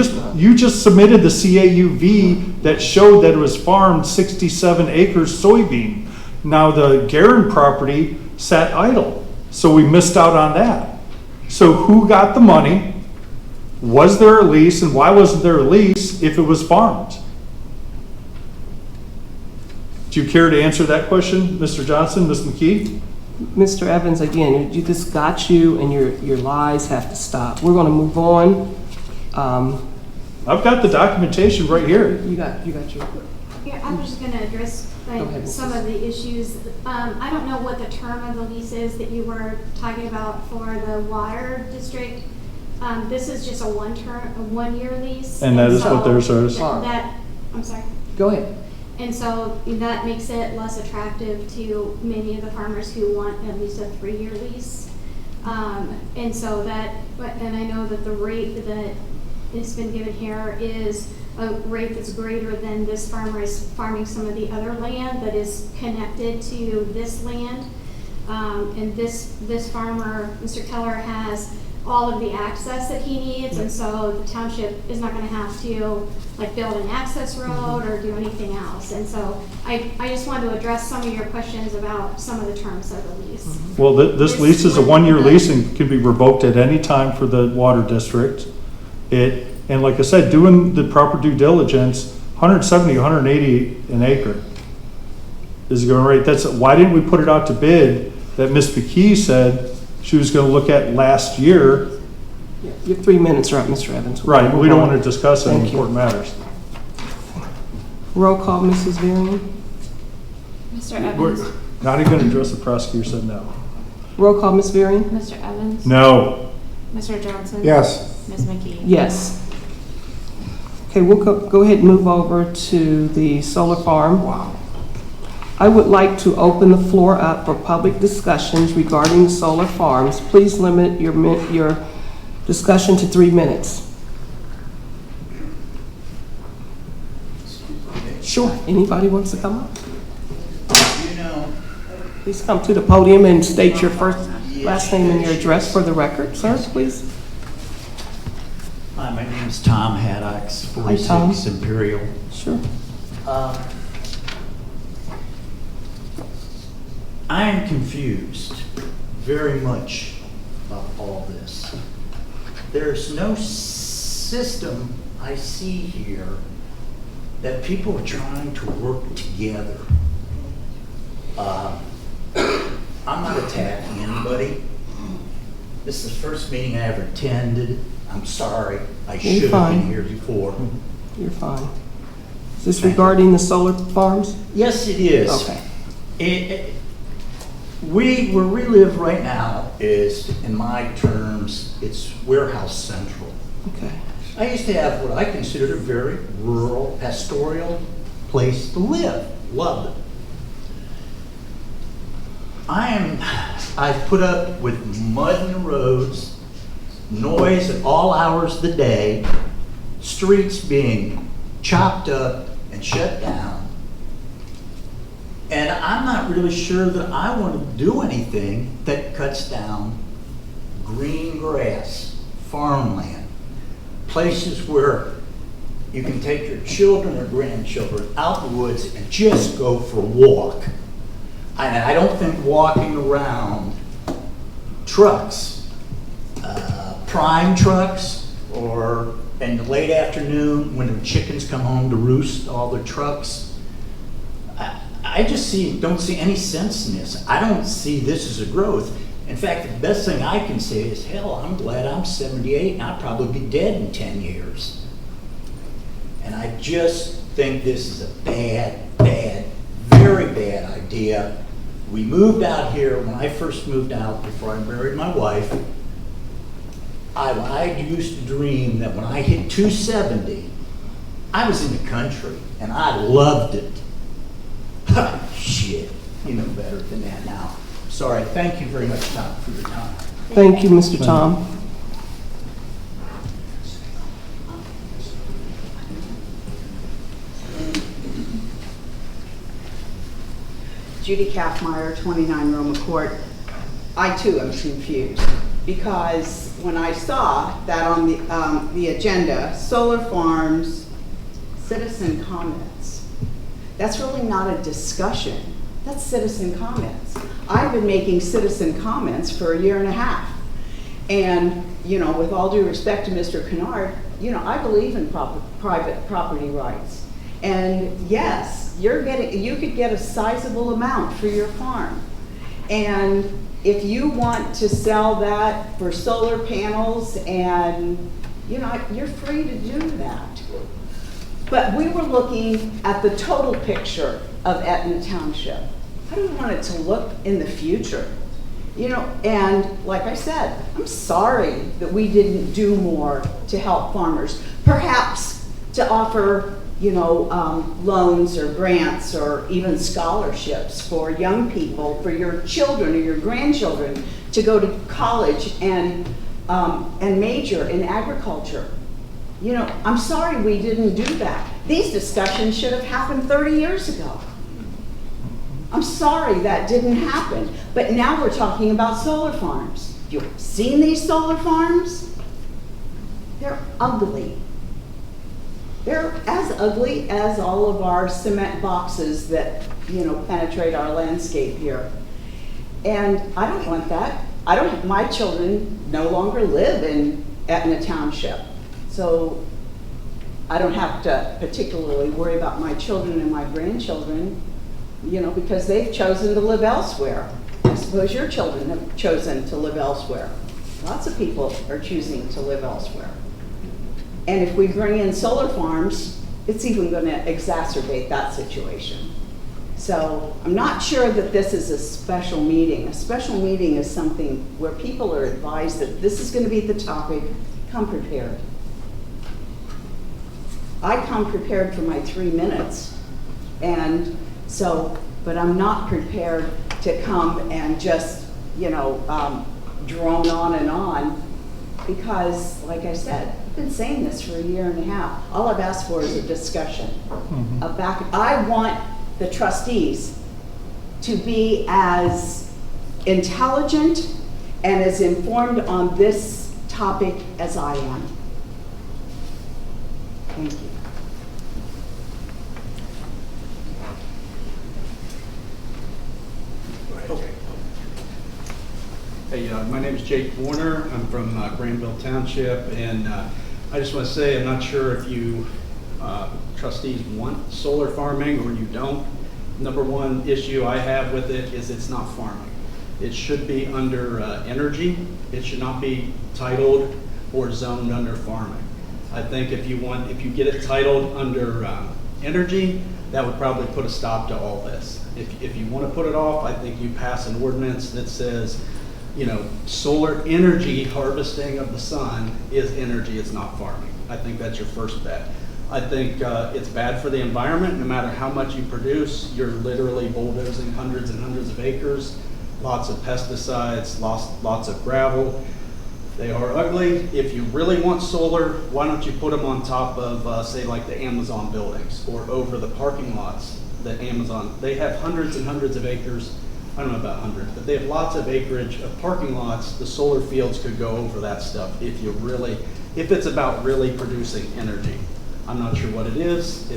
just submitted the CAUV that showed that it was farmed 67 acres soybean. Now the Guerin property sat idle. So we missed out on that. So who got the money? Was there a lease, and why wasn't there a lease if it was farmed? Do you care to answer that question, Mr. Johnson, Ms. McKee? Mr. Evans, again, you just got you, and your lies have to stop. We're going to move on. I've got the documentation right here. You got your. Here, I'm just going to address some of the issues. I don't know what the term of the lease is that you were talking about for the water district. This is just a one-year lease. And that is what theirs is. I'm sorry. Go ahead. And so that makes it less attractive to many of the farmers who want at least a 3-year lease. And so and I know that the rate that has been given here is a rate that's greater than this farmer is farming some of the other land that is connected to this land. And this farmer, Mr. Keller, has all of the access that he needs, and so the township is not going to have to like build an access road or do anything else. And so I just wanted to address some of your questions about some of the terms of the lease. Well, this lease is a 1-year lease and can be revoked at any time for the water district. And like I said, doing the proper due diligence, 170, 180 an acre is going right. Why didn't we put it out to bid that Ms. McKee said she was going to look at last year? Yeah, your 3 minutes are up, Mr. Evans. Right, we don't want to discuss any important matters. Roll call, Mrs. Varian. Mr. Evans? We're not even going to address the prosecutor said no. Roll call, Ms. Varian. Mr. Evans? No. Mr. Johnson? Yes. Ms. McKee? Yes. Okay, we'll go ahead and move over to the solar farm. Wow. I would like to open the floor up for public discussions regarding solar farms. Please limit your discussion to 3 minutes. Sure, anybody wants to come up? Please come to the podium and state your last name and your address for the record, sir, please. Hi, my name is Tom Haddox, 46 Tom. Imperial. Sure. I am confused very much about all this. There's no system I see here that people are trying to work together. I'm not attacking anybody. This is the first meeting I ever attended. I'm sorry. I You're should have fine. been here before. You're fine. Is this regarding the solar farms? Yes, it is. Okay. Where we live right now is, in my terms, it's warehouse central. Okay. I used to have what I considered a very rural, pastoral place to live. Loved it. I've put up with mud in the roads, noise at all hours of the day, streets being chopped up and shut down. And I'm not really sure that I want to do anything that cuts down green grass, farmland, places where you can take your children or grandchildren out in the woods and just go for a walk. And I don't think walking around trucks, prime trucks, or in the late afternoon when the chickens come home to roost all their trucks, I just don't see any sense in this. I don't see this as a growth. In fact, the best thing I can say is, hell, I'm glad I'm 78 and I'll probably be dead in 10 years. And I just think this is a bad, very bad idea. We moved out here, when I first moved out before I married my wife, I used to dream that when I hit 270, I was in the country and I loved it. Shit, you know better than that now. Sorry, thank you very much, Tom, for your time. Thank you, Mr. Tom. Judy Kaffmeyer, 29 Roma Court. I too am confused because when I saw that on the agenda, solar farms, citizen comments, that's really not a discussion. That's citizen comments. I've been making citizen comments for a year and a half. And, you know, with all due respect to Mr. Kennard, you know, I believe in private property rights. And yes, you could get a sizable amount for your farm. And if you want to sell that for solar panels and, you know, you're free to do that. But we were looking at the total picture of Etna Township. How do we want it to look in the future? You know, and like I said, I'm sorry that we didn't do more to help farmers. Perhaps to offer, you know, loans or grants or even scholarships for young people, for your children or your grandchildren to go to college and major in agriculture. You know, I'm sorry we didn't do that. These discussions should have happened 30 years ago. I'm sorry that didn't happen. But now we're talking about solar farms. You've seen these solar farms? They're ugly. They're as ugly as all of our cement boxes that, you know, penetrate our landscape here. And I don't want that. My children no longer live in Etna Township. So I don't have to particularly worry about my children and my grandchildren, you know, because they've chosen to live elsewhere. I suppose your children have chosen to live elsewhere. Lots of people are choosing to live elsewhere. And if we bring in solar farms, it's even going to exacerbate that situation. So I'm not sure that this is a special meeting. A special meeting is something where people are advised that this is going to be the topic. Come prepared. I come prepared for my 3 minutes, and so, but I'm not prepared to come and just, you know, drone on and on, because, like I said, I've been saying this for a year and a half. All I've asked for is a discussion. I want the trustees to be as intelligent and as informed on this topic as I am. Thank you. Hey, my name is Jake Warner. I'm from Granville Township, and I just want to say I'm not sure if you trustees want solar farming or you don't. Number one issue I have with it is it's not farming. It should be under energy. It should not be titled or zoned under farming. I think if you get it titled under energy, that would probably put a stop to all this. If you want to put it off, I think you pass an ordinance that says, you know, solar energy harvesting of the sun is energy, it's not farming. I think that's your first bet. I think it's bad for the environment. No matter how much you produce, you're literally bulldozing hundreds and hundreds of acres, lots of pesticides, lots of gravel. They are ugly. If you really want solar, why don't you put them on top of, say, like the Amazon buildings or over the parking lots that Amazon, they have hundreds and hundreds of acres. I don't know about hundreds, but they have lots of acreage of parking lots. The solar fields could go over that stuff if it's about really producing energy. I'm not sure what it is.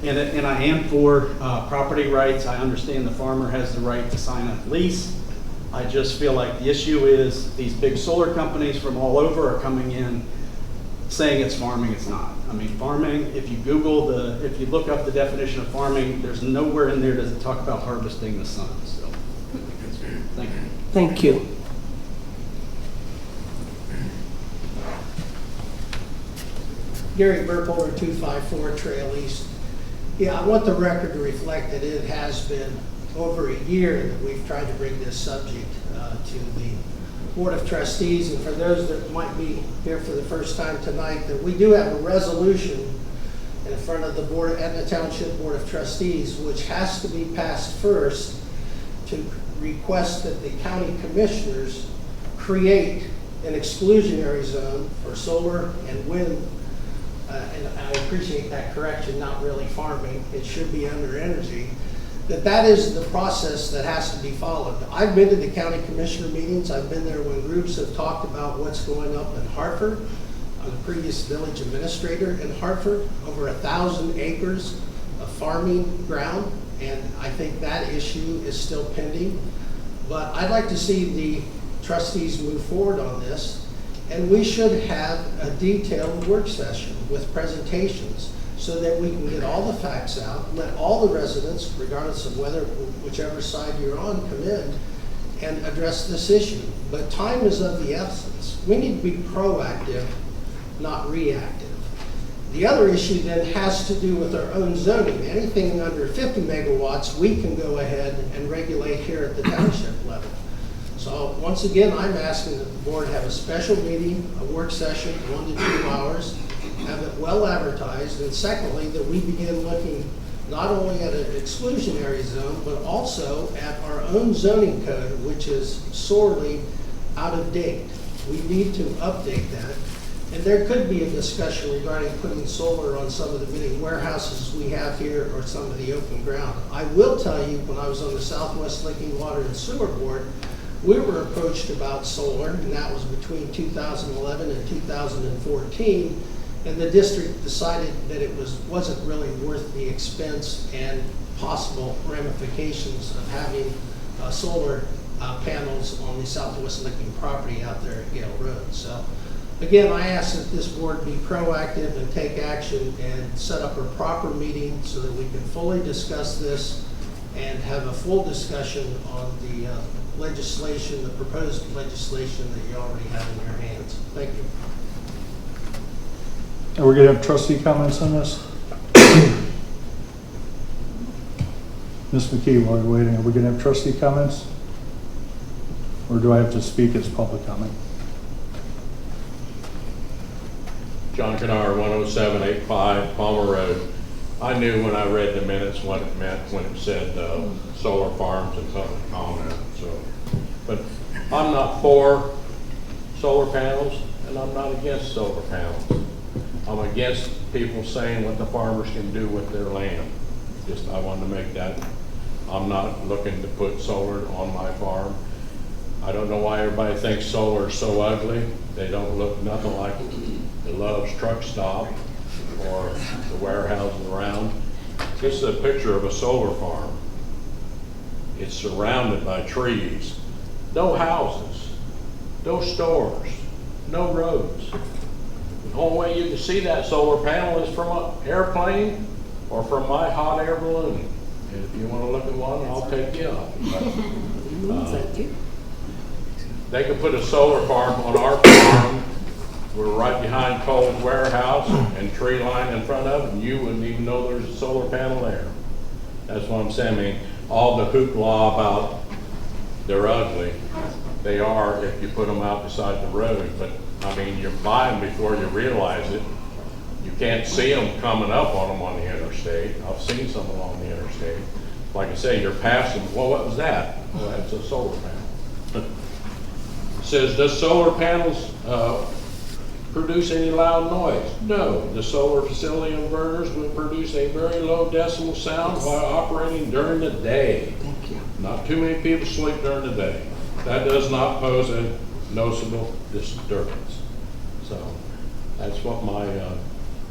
And I am for property rights. I understand the farmer has the right to sign a lease. I just feel like the issue is these big solar companies from all over are coming in saying it's farming. It's not. I mean, farming, if you look up the definition of farming, there's nowhere in there does it talk about harvesting the sun. So, thank you. Thank you. Gary Burkholder, 254 Trail East. Yeah, I want the record to reflect that it has been over a year that we've tried to bring this subject to the Board of Trustees. And for those that might be here for the first time tonight, that we do have a resolution in front of the Etna Township Board of Trustees, which has to be passed first to request that the county commissioners create an exclusionary zone for solar and wind. And I appreciate that correction, not really farming. It should be under energy. That is the process that has to be followed. I've been to the county commissioner meetings. I've been there when groups have talked about what's going up in Hartford. I'm the previous village administrator in Hartford, over 1,000 acres of farming ground, and I think that issue is still pending. But I'd like to see the trustees move forward on this, and we should have a detailed work session with presentations so that we can get all the facts out, let all the residents, regardless of whichever side you're on, come in and address this issue. But time is of the essence. We need to be proactive, not reactive. The other issue then has to do with our own zoning. Anything under 50 megawatts, we can go ahead and regulate here at the township level. So once again, I'm asking that the board have a special meeting, a work session, 1 to 2 hours, have it well advertised, and secondly, that we begin looking not only at an exclusionary zone, but also at our own zoning code, which is sorely out of date. We need to update that. And there could be a discussion regarding putting solar on some of the many warehouses we have here or some of the open ground. I will tell you, when I was on the Southwest Licking Water and Sewer Board, we were approached about solar, and that was between 2011 and 2014. And the district decided that it wasn't really worth the expense and possible ramifications of having solar panels on the Southwest Licking property out there at Gale Road. So again, I ask that this board be proactive and take action and set up a proper meeting so that we can fully discuss this and have a full discussion on the legislation, the proposed legislation that you already have in your hands. Thank you. Are we going to have trustee comments on this? Ms. McKee, while you're waiting, are we going to have trustee comments? Or do I have to speak as public comment? John Kennard, 10785 Palmer Road. I knew when I read the minutes what it meant when it said solar farms and public comment. So, but I'm not for solar panels and I'm not against solar panels. I'm against people saying what the farmers can do with their land. Just, I wanted to make that. I'm not looking to put solar on my farm. I don't know why everybody thinks solar is so ugly. They don't look nothing like the Love's truck stop or the warehouses around. This is a picture of a solar farm. It's surrounded by trees. No houses, no stores, no roads. The only way you can see that solar panel is from an airplane or from my hot air balloon. And if you want to look at one, I'll take you up. Thank you. They could put a solar farm on our farm. We're right behind Cole's warehouse and tree line in front of it, and you wouldn't even know there's a solar panel there. That's what I'm saying. I mean, all the hoopla about they're ugly, they are if you put them out beside the road. But I mean, you buy them before you realize it. You can't see them coming up on them on the interstate. I've seen some along the interstate. Like I say, you're passing. Well, what was that? Well, that's a solar panel. It says, does solar panels produce any loud noise? No. The solar facility inverters will produce a very low decibel sound while operating during the day. Thank you. Not too many people sleep during the day. That does not pose a noticeable disturbance. So that's what my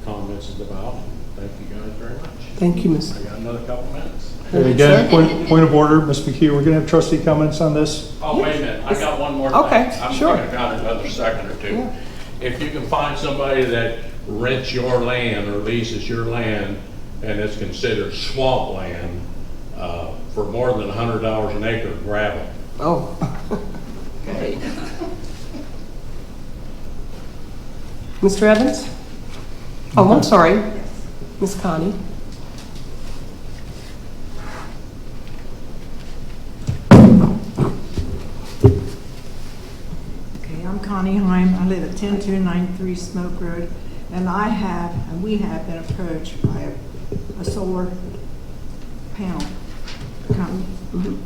comments is about. Thank you guys very much. Thank you, Ms. I got another couple minutes. Okay, again, point of order, Ms. McKee, we're gonna have trustee comments on this? Oh, wait a minute, I got one more thing. Okay, I'm sure. thinking about another second or two. Yeah. If you can find somebody that rents your land or leases your land and it's considered swamp land, for more than $100 an acre, grab it. Oh. Okay. Mr. Evans? Oh, I'm sorry. Ms. Connie? Okay, I'm Connie Heim. I live at 10293 Smoke Road, and we have been approached by a solar panel company.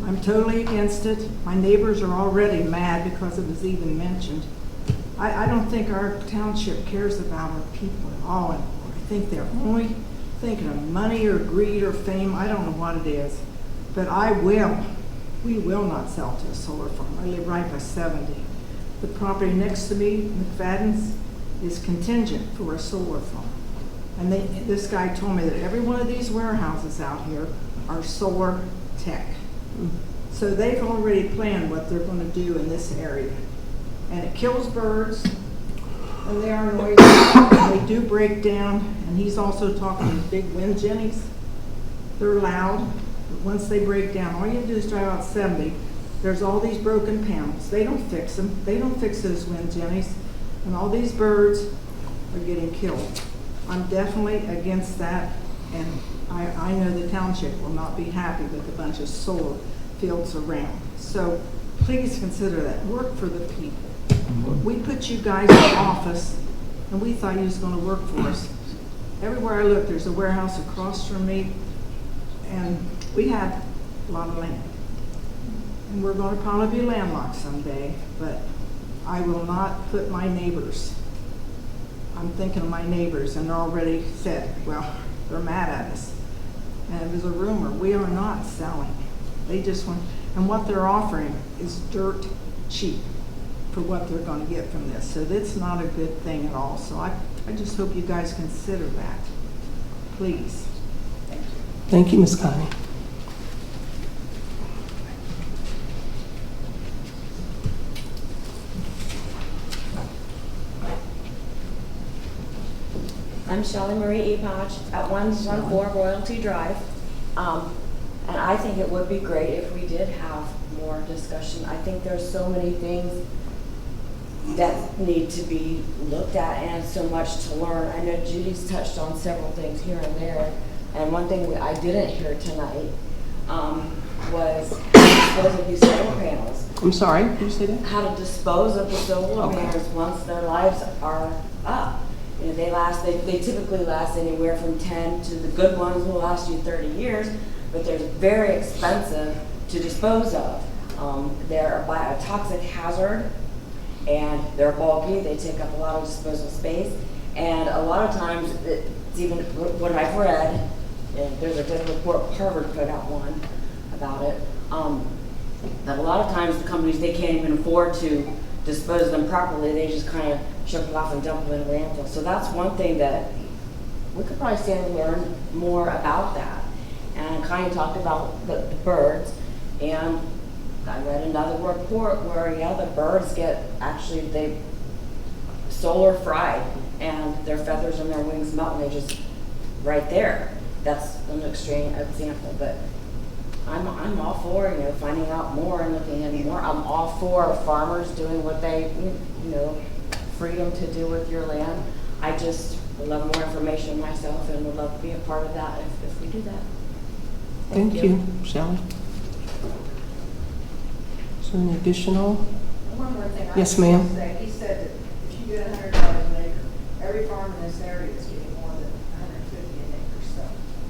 I'm totally against it. My neighbors are already mad because it was even mentioned. I don't think our township cares about our people at all anymore. I think they're only thinking of money or greed or fame. I don't know what it is. But we will not sell to a solar farm. I live right by 70. The property next to me, McFadden's, is contingent for a solar farm. And this guy told me that every one of these warehouses out here are solar tech. So they've already planned what they're going to do in this area. And it kills birds, and they are noisy, and they do break down, and he's also talking these big wind jennies. They're loud, but once they break down, all you have to do is drive out 70, there's all these broken panels. They don't fix them. They don't fix those wind jennies, and all these birds are getting killed. I'm definitely against that, and I know the township will not be happy with a bunch of solar fields around. So please consider that. Work for the people. We put you guys in office, and we thought you was going to work for us. Everywhere I look, there's a warehouse across from me, and we have a lot of land. And we're going to probably be landlocked someday, but I will not put my neighbors. I'm thinking of my neighbors, and they're already said, well, they're mad at us. And it was a rumor. We are not selling. They just want, and what they're offering is dirt cheap for what they're going to get from this. So that's not a good thing at all. So I just hope you guys consider that. Please. Thank you. Thank you, Ms. Connie. I'm Shelley Marie Epoch at 114 Royalty Drive. And I think it would be great if we did have more discussion. I think there's so many things that need to be looked at and so much to learn. I know Judy's touched on several things here and there. And one thing I didn't hear tonight was how to dispose of these solar panels. I'm sorry, did you say that? How to dispose of the solar panels once their lives are up. You know, they typically last anywhere from 10 to the good ones will last you 30 years, but they're very expensive to dispose of. They're a toxic hazard, and they're bulky. They take up a lot of disposal space, and a lot of times, it's even what I've read, and there's a good report, Harvard put out one about it, that a lot of times the companies, they can't even afford to dispose of them properly. They just kind of ship it off and dump them in the landfill. So that's one thing that we could probably stand and learn more about that. And kind of talked about the birds, and I read another report where, yeah, the birds they solar fried, and their feathers and their wings melt, and they just, right there. That's an extreme example, but I'm all for, finding out more and looking into more. I'm all for farmers doing what they, freedom to do with your land. I just would love more information myself and would love to be a part of that if we do that. Thank you. Shelley? Is there any additional? One more thing. Yes, ma'am. He said that if you get $100 an acre, every farm in this area is getting more than $150 an acre, so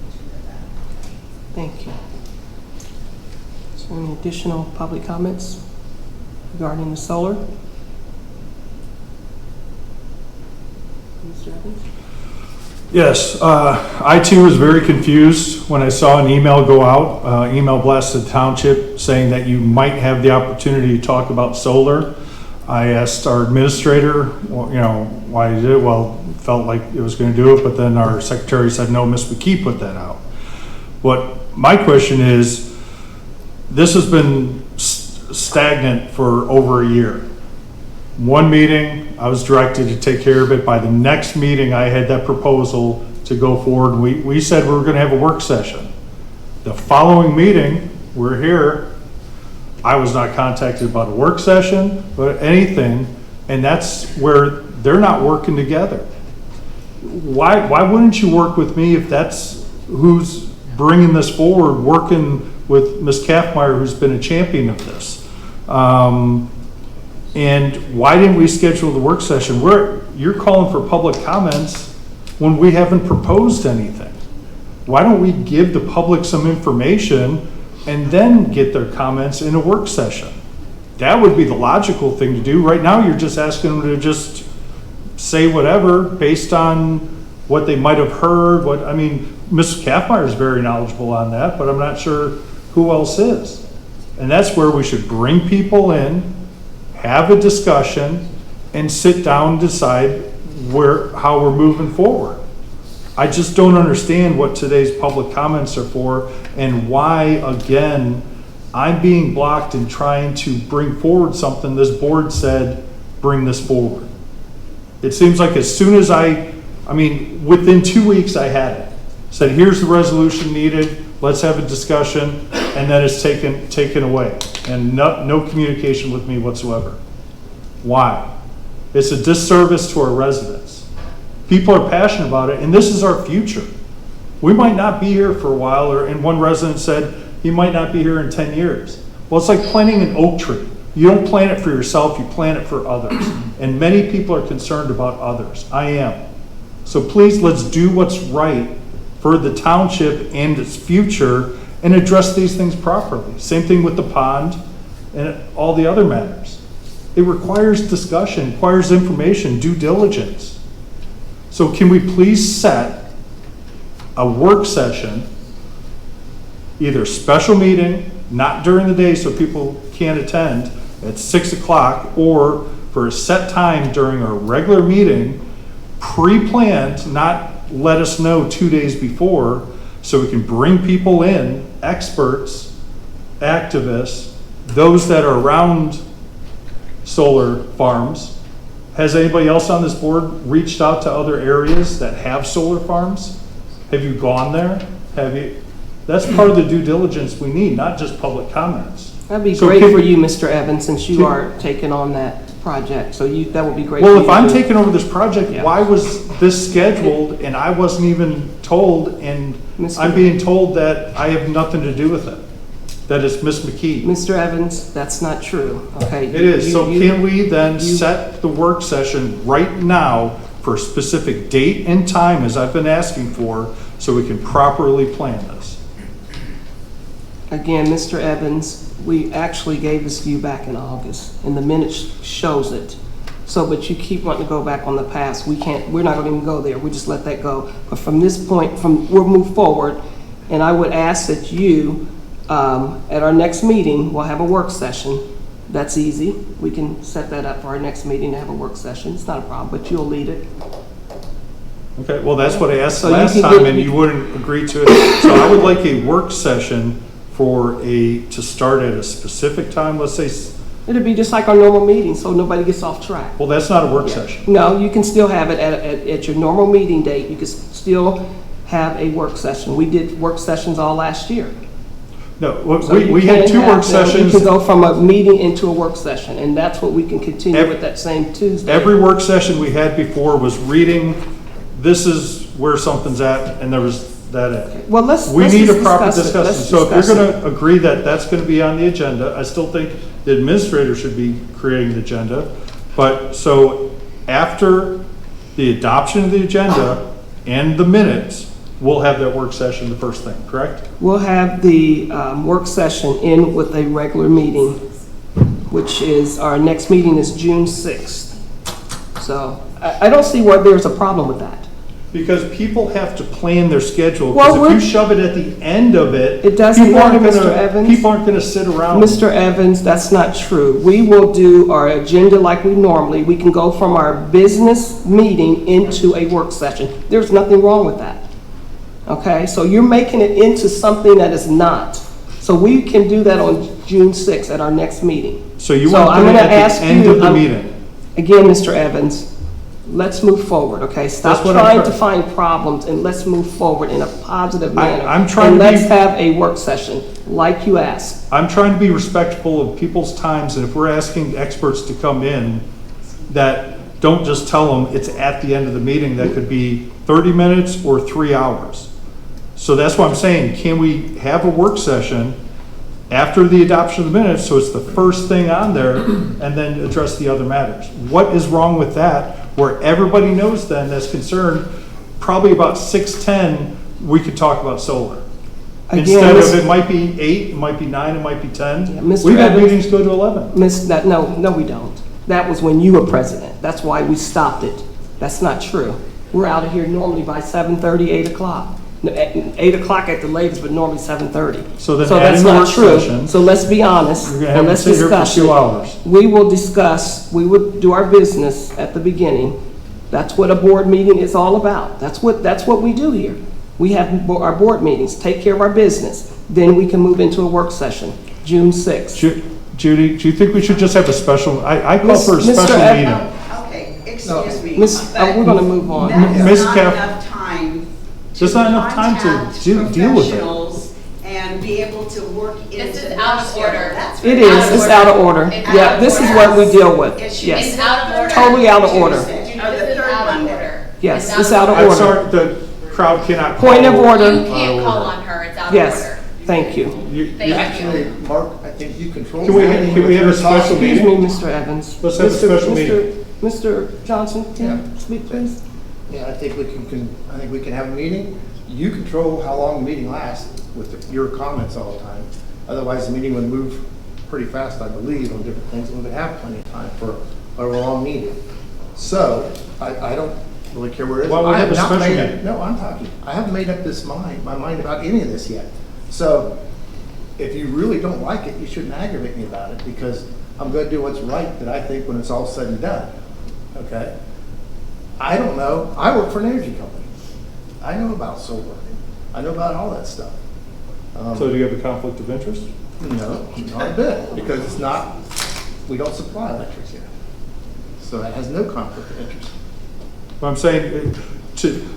you should know that. Thank you. Is there any additional public comments regarding the solar? Mr. Evans? Yes, I too was very confused when I saw an email go out, email blast to the township saying that you might have the opportunity to talk about solar. I asked our administrator, why he did it. Well, felt like it was going to do it, but then our secretary said, no, Ms. McKee put that out. What my question is, this has been stagnant for over a year. One meeting, I was directed to take care of it. By the next meeting, I had that proposal to go forward. We said we were going to have a work session. The following meeting, we're here. I was not contacted about a work session, but anything, and that's where they're not working together. Why wouldn't you work with me if that's who's bringing this forward, working with Ms. Kaffmeyer, who's been a champion of this? And why didn't we schedule the work session? You're calling for public comments when we haven't proposed anything. Why don't we give the public some information and then get their comments in a work session? That would be the logical thing to do. Right now, you're just asking them to just say whatever based on what they might have heard. Ms. Kaffmeyer is very knowledgeable on that, but I'm not sure who else is. And that's where we should bring people in, have a discussion, and sit down and decide how we're moving forward. I just don't understand what today's public comments are for and why, again, I'm being blocked in trying to bring forward something this board said, bring this forward. It seems like as soon as within 2 weeks I had it. Said, here's the resolution needed, let's have a discussion, and then it's taken away. And no communication with me whatsoever. Why? It's a disservice to our residents. People are passionate about it, and this is our future. We might not be here for a while, and one resident said he might not be here in 10 years. Well, it's like planting an oak tree. You don't plant it for yourself, you plant it for others. And many people are concerned about others. I am. So please, let's do what's right for the township and its future and address these things properly. Same thing with the pond and all the other matters. It requires discussion, requires information, due diligence. So can we please set a work session, either special meeting, not during the day so people can't attend, at 6 o'clock, or for a set time during our regular meeting, pre-planned, not let us know 2 days before, so we can bring people in, experts, activists, those that are around solar farms. Has anybody else on this board reached out to other areas that have solar farms? Have you gone there? That's part of the due diligence we need, not just public comments. That'd be great for you, Mr. Evans, since you are taking on that project. So that would be great. Well, for if you I'm to- taking over this project, Yeah. why was this scheduled and I wasn't even told, and I'm being told that I have nothing to do with it? That it's Ms. McKee. Mr. Evans, that's not true, okay? It is. So can we then set the work session right now for a specific date and time, as I've been asking for, so we can properly plan this? Again, Mr. Evans, we actually gave this to you back in August, and the minutes shows it. So, but you keep wanting to go back on the past. We're not gonna even go there. We just let that go. But from this point, we'll move forward, and I would ask that you, at our next meeting, we'll have a work session. That's easy. We can set that up for our next meeting to have a work session. It's not a problem, but you'll lead it. Okay, well, that's what I asked So you last can time, get- and you wouldn't agree to it. So I would like a work session to start at a specific time, let's say. It'll be just like our normal meeting, so nobody gets off track. Well, that's not a work session. No, you can still have it at your normal meeting date. You can still have a work session. We did work sessions all last year. No, So we you had can't 2 have work them. sessions. You can go from a meeting into a work session, and that's what we can continue with that same Tuesday. Every work session we had before was reading, this is where something's at, and there was that at. Well, let's We need a just proper discuss it. discussion. Let's So if discuss you're it. gonna agree that that's gonna be on the agenda, I still think the administrator should be creating the agenda. But, so after the adoption of the agenda and the minutes, we'll have that work session the first thing, correct? We'll have the work session in with a regular meeting, which is, our next meeting is June 6th. So I don't see why there's a problem with that. Because people have to plan their schedule, Well, because if you shove it at the end of it, It doesn't people aren't matter, Mr. gonna, Evans. people aren't gonna sit around. Mr. Evans, that's not true. We will do our agenda like we normally, we can go from our business meeting into a work session. There's nothing wrong with that. Okay, so you're making it into something that is not. So we can do that on June 6th at our next meeting. So you So want I'm to put it gonna at ask the end you- of the I'm- meeting? Again, Mr. Evans, let's move forward, okay? Stop That's what I'm trying trying- to find problems and let's move forward in a positive manner. I'm trying And to be- let's have a work session, like you asked. I'm trying to be respectful of people's times, and if we're asking experts to come in, that don't just tell them it's at the end of the meeting, that could be 30 minutes or 3 hours. So that's what I'm saying, can we have a work session after the adoption of the minutes, so it's the first thing on there, and then address the other matters? What is wrong with that, where everybody knows then that's concerned, probably about 6:10, we could talk about solar. Again, Instead Miss- of, it might be 8, it might be 9, it might be 10. Mr. We've had Evans- meetings go to 11. No, we don't. That was when you were president. That's why we stopped it. That's not true. We're out of here normally by 7:30, 8 o'clock. No, 8 o'clock at the latest, but normally 7:30. So then that's adding the not work true. session, So let's be honest, you're gonna have and to let's sit here for discuss 2 it. hours. We will discuss, we would do our business at the beginning. That's what a board meeting is all about. That's what we do here. We have our board meetings, take care of our business. Then we can move into a work session, June 6th. Judy, do you think we should just have a special, I call for a Mr. special Ed- meeting? Okay, excuse me. We're gonna move on. Miss That's not Cap- enough time. There's not enough time to contact deal with it. professionals and be able to work into This is their out of schedule. order. That's It very- is, it's out of order. It's Yeah, out of this is order. what we deal with. It should be Yes. It's out of order. Totally out of order. Tuesday, or the This is third out of Monday. order. Yes, it's out of I'm order. sorry, the crowd cannot call. Point of order. You can't call on her, it's out of Yes, order. thank you. Thank Actually, you. Mark, I think you control. Can we have a special Excuse meeting? me, Mr. Evans. Let's have a special meeting. Mr. Johnson, can you speak, please? Yeah, I think we can have a meeting. You control how long the meeting lasts with your comments all the time. Otherwise, the meeting would move pretty fast, I believe, on different things, and we would have plenty of time for a long meeting. So, I don't really care where it is. Why don't we I have a not special made up- meeting? No, I'm talking. I haven't made up my mind about any of this yet. So, if you really don't like it, you shouldn't aggravate me about it, because I'm gonna do what's right that I think when it's all said and done. Okay? I don't know. I work for an energy company. I know about solar. I know about all that stuff. So do you have a conflict of interest? No, not a bit, because it's not, we don't supply electric here. So that has no conflict of interest. But I'm saying, to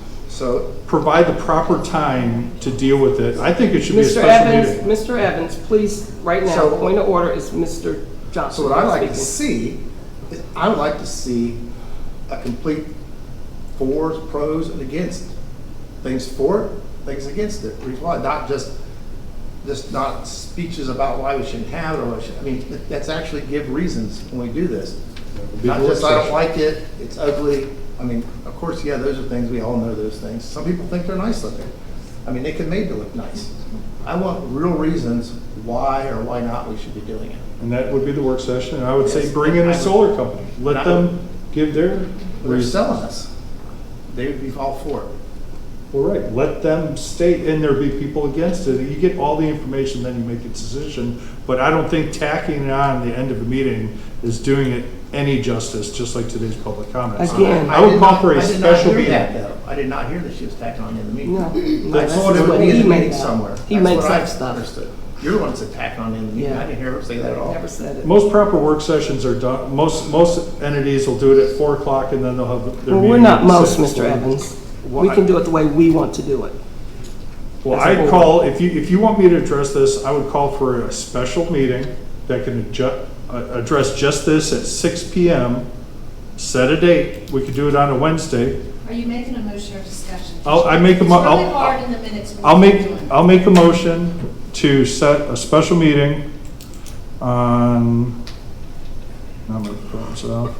provide the proper time to deal with it, I think it should be a Mr. special Evans, meeting. Mr. Evans, please, right now, So- point of order is Mr. Johnson. So what I like to speaking. see, is I would like to see a complete fors, pros, and against. Things for it, things against it. Reason why, not just not speeches about why we shouldn't have it, or what should, I mean, let's actually give reasons when we do this. Not just, I don't like it, it's ugly. I mean, of course, yeah, those are things, we all know those things. Some people think they're nice looking. I mean, they can make it look nice. I want real reasons why or why not we should be doing it. And that would be the work session, and I would say Yes. bring in I a would- solar company. Let them give their They're reasons. selling us. They would be all for it. Well, right, let them state, and there be people against it. You get all the information, then you make a decision. But I don't think tacking it on the end of a meeting is doing it any justice, just like today's public comments. Again. I would call for a I did not special hear meeting. that, though. I did not hear that she was tacking on in the meeting. No. I That's thought it what would be in he the made meeting up. somewhere. He That's makes what I up stuff. understood. You're the one that's attacking on in the meeting. Yeah. I didn't hear her say that at all. Never said it. Most proper work sessions are done, most entities will do it at 4 o'clock, and then they'll have their Well, meeting. we're not at most, 6. Mr. Evans. We Why? can do it the way we want to do it. Well, as a I'd board. call, if you want me to address this, I would call for a special meeting that can address just this at 6 PM. Set a date. We could do it on a Wednesday. Are you making a motion or discussion? I make a It's mo- really I'll- hard in the minutes. when I'll you're make, doing it. I'll make a motion to set a special meeting on, now I'm gonna cross it out.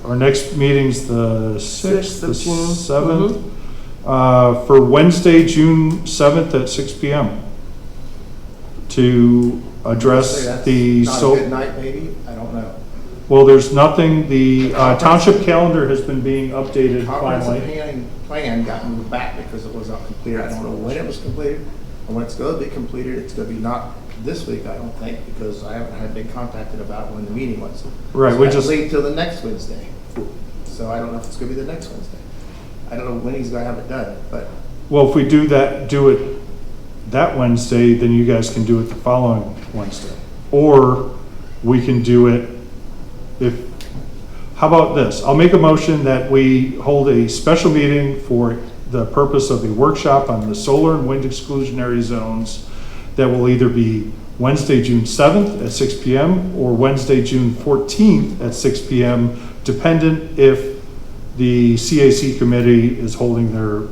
Our next meeting's the 6th, the of June. 7th, for Wednesday, June 7th at 6 PM to address Say that's the, not a good night, maybe? I don't know. well, there's nothing, the township calendar has been being updated finally. Comprehensive plan got moved back because it was not completed. I don't know when it was completed, and when it's going to be completed. It's going to be not this week, I don't think, because I haven't been contacted about when the meeting was. Right, So we that's just- late till the next Wednesday. So I don't know if it's going to be the next Wednesday. I don't know when he's going to have it done, but Well, if we do it that Wednesday, then you guys can do it the following Wednesday. Or we can do it how about this? I'll make a motion that we hold a special meeting for the purpose of a workshop on the solar and wind exclusionary zones that will either be Wednesday, June 7th at 6 PM or Wednesday, June 14th at 6 PM, dependent if the CAC committee is holding their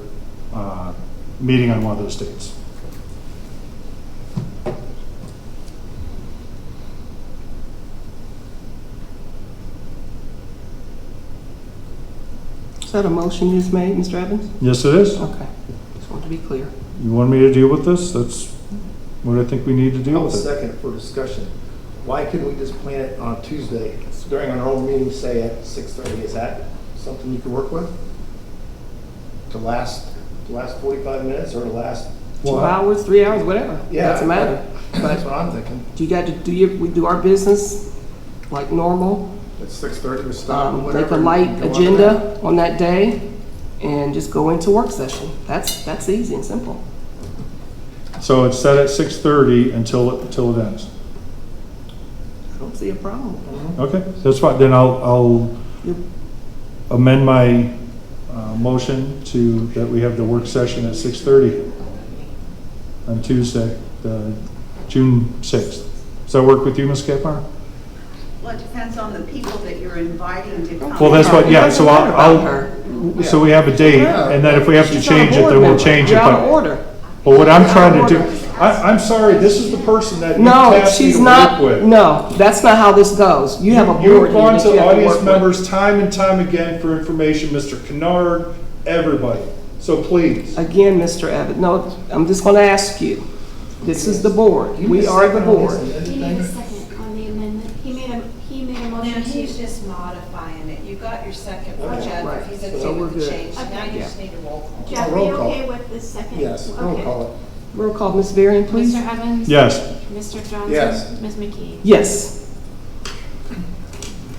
meeting on one of those dates. Is that a motion you just made, Mr. Evans? Yes, it is. Okay, just want to be clear. You want me to deal with this? That's what I think we need to I deal will with it. second it for discussion. Why couldn't we just plan it on Tuesday during our normal meeting, say at 6:30? Is that something you can work with? To last 45 minutes or to last? 2 hours, 3 hours, whatever. Yeah, Doesn't matter. That's what I'm thinking. Do you got to, we do our business like normal? At 6:30 we stop or whatever. Make a light and go on agenda on that day and just go into work session. That's easy and simple. So it's set at 6:30 until it ends. I don't see a problem. Okay, that's fine. Then I'll amend my motion that we have the work session at 6:30 on Tuesday, June 6th. Does that work with you, Ms. Kapmeyer? Well, it depends on the people that you're inviting to come. Well, that's what, yeah, so I'll so we have a date, and then if we have to She's not a change it, board then we'll member. change it. You're out But of order. but what I'm trying to do, I'm sorry, this is the person that you No, tasked me she's to not, work with. no, that's not how this goes. You have a board You've here gone that you to have to audience work with. members time and time again for information, Mr. Kennard, everybody. So please. Again, Mr. Evans, no, I'm just gonna ask you. This is the board. We are the board. He made a second on the amendment. He made a Now, motion he's to. just modifying it. You got your second for Okay, Jeff, right. if he's So okay we're with the good. change. Now you Yeah. just need a roll call. Jeff, are roll you call. okay with this second? Yes, roll Okay. call it. Roll call, Ms. Varian, please. Mr. Evans? Yes. Mr. Johnson? Yes. Ms. McKee? Yes.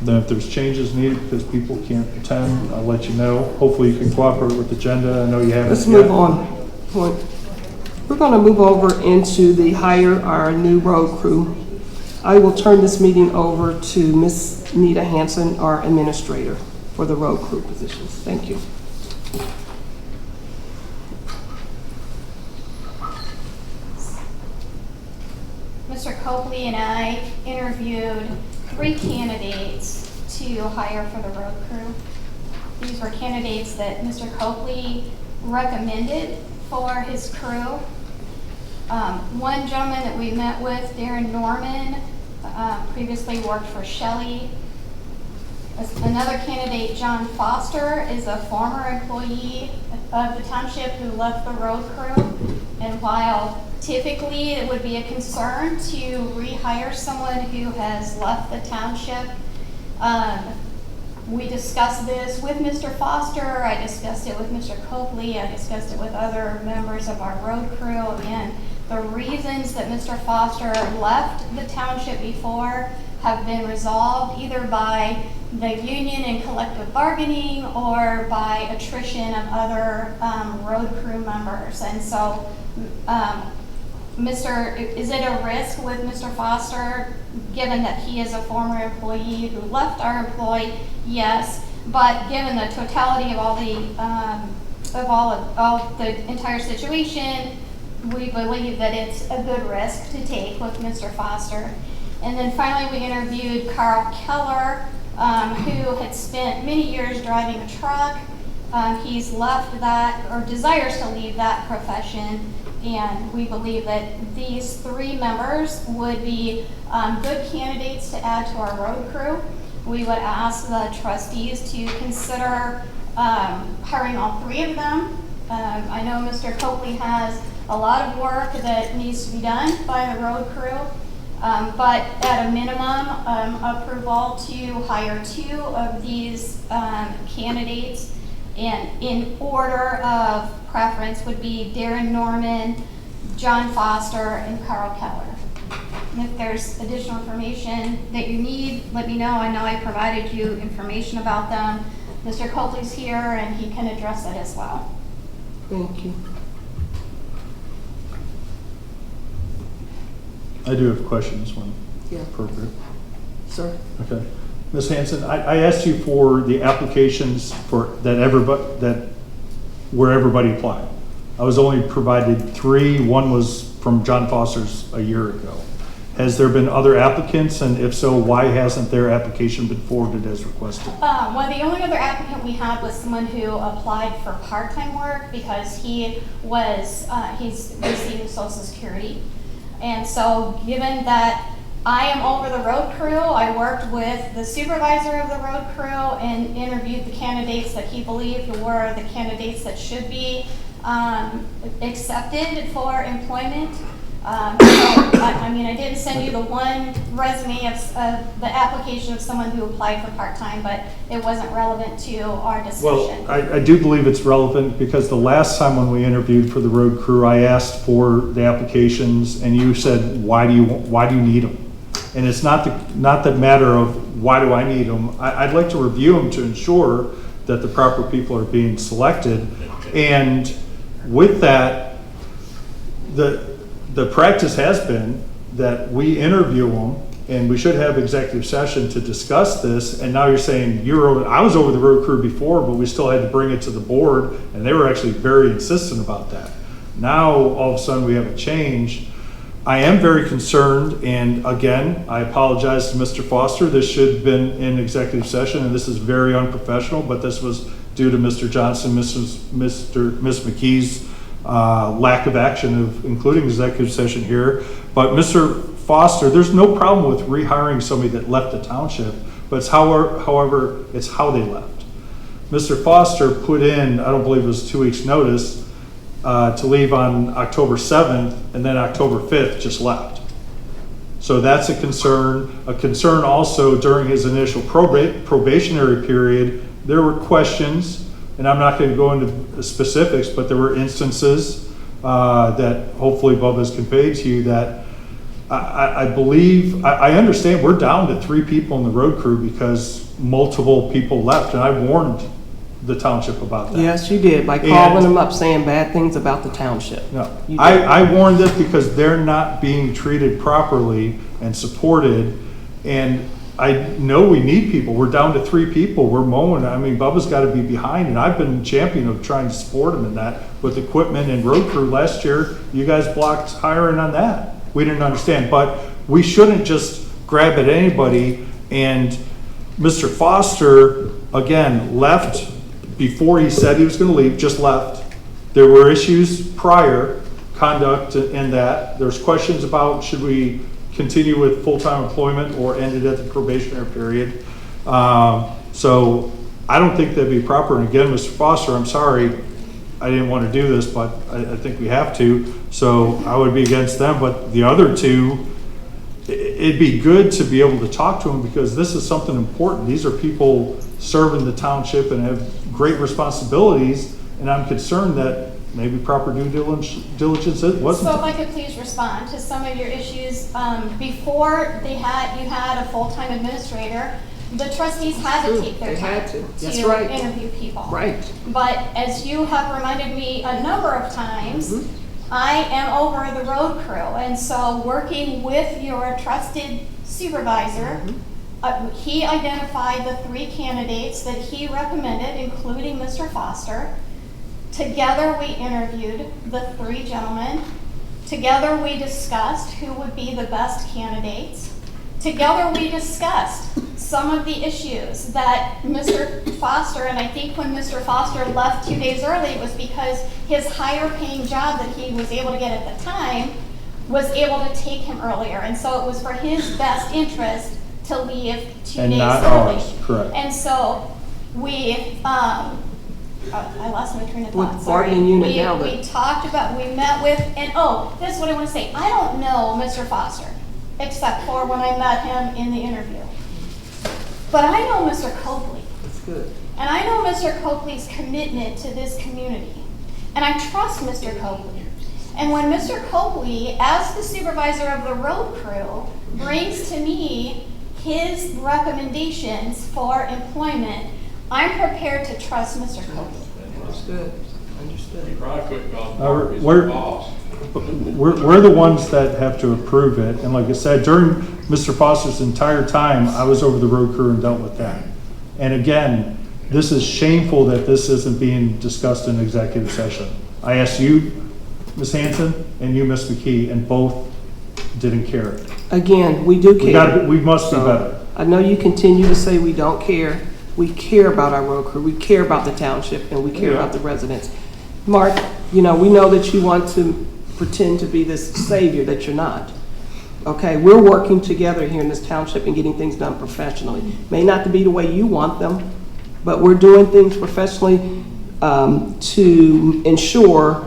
Then if there's changes needed because people can't attend, I'll let you know. Hopefully you can cooperate with the agenda. I know you haven't Let's yet. move on. We're going to move over into the hire our new road crew. I will turn this meeting over to Ms. NITA HANSON, our administrator for the road crew positions. Thank you. Mr. Copley and I interviewed 3 candidates to hire for the road crew. These were candidates that Mr. Copley recommended for his crew. One gentleman that we met with, Darren Norman, previously worked for Shelley. Another candidate, John Foster, is a former employee of the township who left the road crew. And while typically it would be a concern to rehire someone who has left the township, we discussed this with Mr. Foster, I discussed it with Mr. Copley, I discussed it with other members of our road crew, and the reasons that Mr. Foster left the township before have been resolved either by the union and collective bargaining or by attrition of other road crew members. And so, is it a risk with Mr. Foster, given that he is a former employee who left our employ? Yes, But given the totality of all the entire situation, we believe that it's a good risk to take with Mr. Foster. And then finally, we interviewed Carl Keller, who had spent many years driving a truck. He's left that, or desires to leave that profession, and we believe that these 3 members would be good candidates to add to our road crew. We would ask the trustees to consider hiring all 3 of them. I know Mr. Copley has a lot of work that needs to be done by the road crew, but at a minimum, approval to hire 2 of these candidates, and in order of preference would be Darren Norman, John Foster, and Carl Keller. And if there's additional information that you need, let me know. I know I provided you information about them. Mr. Copley's here and he can address it as well. Thank you. I do have questions when Yeah. appropriate. Sir? Okay. Ms. Hanson, I asked you for the applications for where everybody applied. I was only provided 3. One was from John Foster's a year ago. Has there been other applicants, and if so, why hasn't their application been forwarded as requested? Well, the only other applicant we had was someone who applied for part-time work because he was, he's receiving Social Security. And so given that I am over the road crew, I worked with the supervisor of the road crew and interviewed the candidates that he believed were the candidates that should be accepted for employment. I didn't send you the one resume of the application of someone who applied for part-time, but it wasn't relevant to our discussion. Well, I do believe it's relevant because the last time when we interviewed for the road crew, I asked for the applications and you said, why do you need them? And it's not the matter of why do I need them. I'd like to review them to ensure that the proper people are being selected. And with that, the practice has been that we interview them and we should have executive session to discuss this. And now you're saying I was over the road crew before, but we still had to bring it to the board, and they were actually very insistent about that. Now, all of a sudden, we have a change. I am very concerned, and again, I apologize to Mr. Foster. This should have been in executive session, and this is very unprofessional, but this was due to Mr. Johnson, Ms. McKee's lack of action of including executive session here. But Mr. Foster, there's no problem with rehiring somebody that left the township, but it's however, it's how they left. Mr. Foster put in, I don't believe it was 2 weeks notice, to leave on October 7th, and then October 5th just left. So that's a concern. A concern also during his initial probationary period, there were questions, and I'm not going to go into specifics, but there were instances that hopefully Bob has conveyed to you that I believe, I understand we're down to 3 people in the road crew because multiple people left, and I warned the township about that. Yes, you did, by calling them up saying bad things about the township. No, I warned them because they're not being treated properly and supported, and I know we need people. We're down to 3 people. We're mowing. I mean, Bubba's got to be behind, and I've been champion of trying to support him in that with equipment and road crew. Last year, you guys blocked hiring on that. We didn't understand, but we shouldn't just grab at anybody. And Mr. Foster, again, left before he said he was going to leave, just left. There were issues prior, conduct and that. There's questions about should we continue with full-time employment or end it at the probationary period. So I don't think that'd be proper. And again, Mr. Foster, I'm sorry, I didn't want to do this, but I think we have to. So I would be against them. But the other 2, it'd be good to be able to talk to them because this is something important. These are people serving the township and have great responsibilities. And I'm concerned that maybe proper due diligence wasn't. So if I could please respond to some of your issues. Before you had a full-time administrator, the trustees had to take their time to interview people. Right. But as you have reminded me a number of times, I am over the road crew. And so working with your trusted supervisor, he identified the 3 candidates that he recommended, including Mr. Foster. Together, we interviewed the 3 gentlemen. Together, we discussed who would be the best candidates. Together, we discussed some of the issues that Mr. Foster, and I think when Mr. Foster left 2 days early, it was because his higher paying job that he was able to get at the time was able to take him earlier. And so it was for his best interest to leave 2 And days not early. ours, correct. And so we, I lost my train of thought, With sorry. bargaining unit now that- We talked about, we met with, and oh, this is what I want to say. I don't know Mr. Foster, except for when I met him in the interview. But I know Mr. Copley. That's good. And I know Mr. Copley's commitment to this community. And I trust Mr. Copley. And when Mr. Copley, as the supervisor of the road crew, brings to me his recommendations for employment, I'm prepared to trust Mr. Copley. Understood. Understood. You probably couldn't call Uh, Mark his we're- boss. We're the ones that have to approve it, and like I said, during Mr. Foster's entire time, I was over the road crew and dealt with that. And again, this is shameful that this isn't being discussed in executive session. I asked you, Ms. Hanson, and you, Ms. McKee, and both didn't care. Again, we do care. We must be So, better. I know you continue to say we don't care. We care about our road crew. We care about the township, and we care about the residents. Mark, you know, we know that you want to pretend to be this savior that you're not. Okay, we're working together here in this township and getting things done professionally. May not be the way you want them, but we're doing things professionally to ensure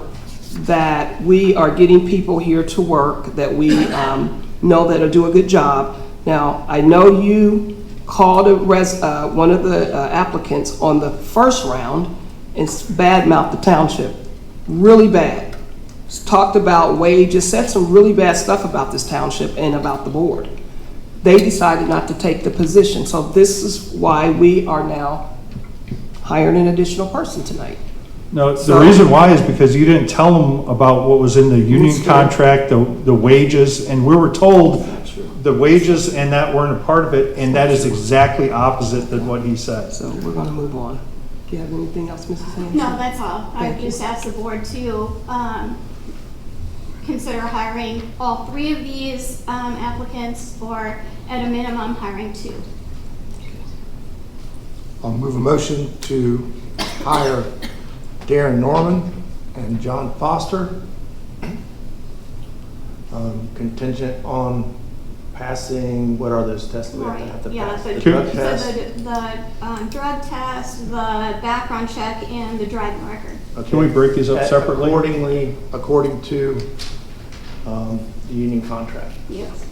that we are getting people here to work, that we know that'll do a good job. Now, I know you called one of the applicants on the first round and badmouthed the township, really bad. Talked about wages, said some really bad stuff about this township and about the board. They decided not to take the position, so this is why we are now hiring an additional person tonight. No, the reason why is because you didn't tell them about what was in the union contract, the wages, and we were told the wages and that weren't a part of it, and that is exactly opposite than what he said. So we're gonna move on. Do you have anything else, Mrs. Hanson? No, that's all. I Thank would you. just ask the board to consider hiring all 3 of these applicants, or at a minimum, hiring 2. I'll move a motion to hire Darren Norman and John Foster, contingent on passing, what are those tests? We have to Right, yeah, pass? the The drug so test? the drug test, the background check, and the driving record. Okay. Can we break these up separately? According to the union contract. Yes.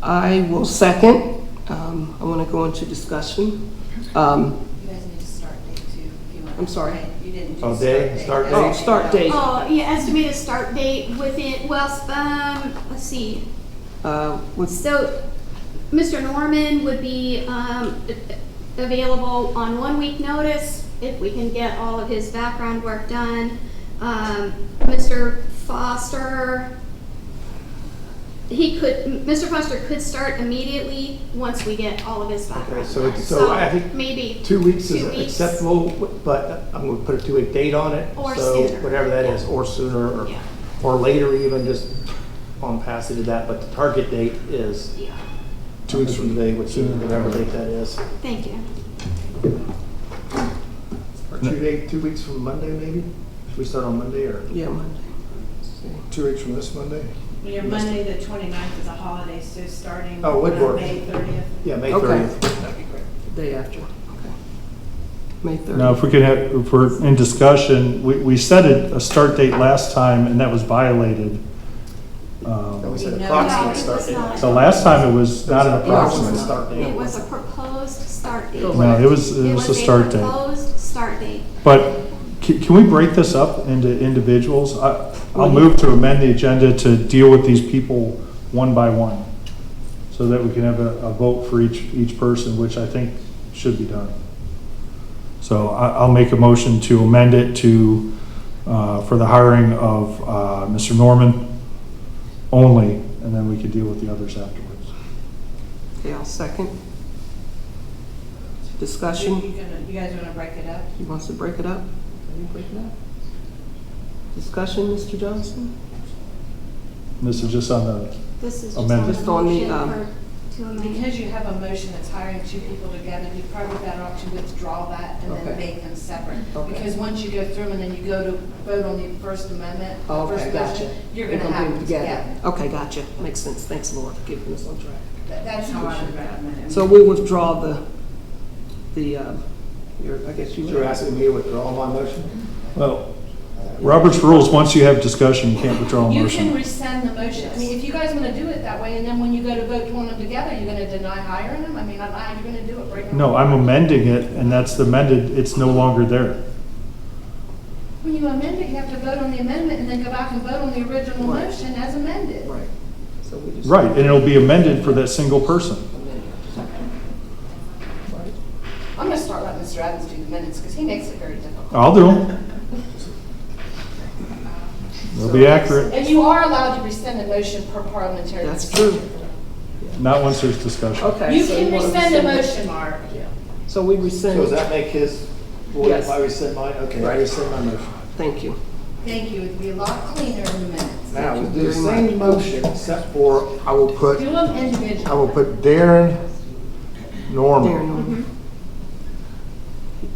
I will second. I want to go into discussion. You guys need to start date too, if you want. I'm sorry? You didn't do Oh, day, start date? Oh, start date. Oh, yeah, estimated start date within, well, let's see. So, Mr. Norman would be available on 1 week notice if we can get all of his background work done. Mr. Foster, Mr. Foster could start immediately once we get all of his background Okay, done. so I think maybe 2 weeks 2 is weeks. acceptable, but I'm going to put a 2-week date on it. Or so sooner. whatever that is, or sooner, or later even, just on passage of that. But the target date is 2 weeks from today, which is whatever date that is. Thank you. Or 2 weeks from Monday, maybe? Should we start on Monday, or? Yeah, Monday. 2 weeks from this Monday? Your Monday, the 29th is a holiday, so starting Oh, it would work. May 30th. Yeah, May Okay. 30th. That'd be great. Day after, okay. May 30th. Now, if we're in discussion, we set a start date last time, and that was violated. We said No, approximate it start was date. not. So last time it was not an Approximate approximate. start date. It was a proposed start date. No, it was a start date. Proposed start date. But can we break this up into individuals? I'll move to amend the agenda to deal with these people one by one, so that we can have a vote for each person, which I think should be done. So I'll make a motion to amend it to, for the hiring of Mr. Norman only, and then we can deal with the others afterwards. Okay, I'll second. You Discussion. guys wanna break it up? He wants to break it up? Can you break it up? Discussion, Mr. Johnson? This is just on the This is amendment. Just on the, to amend. Because you have a motion that's hiring two people together, you're probably better off to withdraw that and then Okay. make them separate. Okay. Because once you go through them and then you go to vote on the First Amendment, Oh, First okay, gotcha. Amendment, you're They're gonna bring have them them together. Okay, gotcha. Makes sense. Thanks, Lord, for keeping us on track. That's how I would recommend it. So we withdraw I guess you. You're asking me to withdraw my motion? Well, Robert's rules, once you have discussion, you can't withdraw a You motion. can rescind the motion. I mean, if you guys wanna do it that way, and then when you go to vote on them together, you're gonna deny hiring them? I mean, how you're gonna do it, break them? No, I'm amending it, and that's the amended, it's no longer there. When you amend it, you have to vote on the amendment and then go back and vote on the original Right. motion as amended. Right. So we just. Right, and it'll be amended for that single person. I'm gonna start letting Mr. Evans do the minutes, because he makes it very difficult. I'll do them. They'll be accurate, And you are allowed to rescind a motion per parliamentary. That's procedure. true. not once there's discussion. Okay. You so can wanna rescind a rescind it. motion, Mark. So we rescind. So does that make his, void Yes. if I rescind mine? Okay, I rescind my motion. Thank you. Thank you, it'd be a lot cleaner in the minutes. Now, Thank we'll you do the very same motion, except for I will put, Do them individually. I will put Darren Norman. Darren Norman.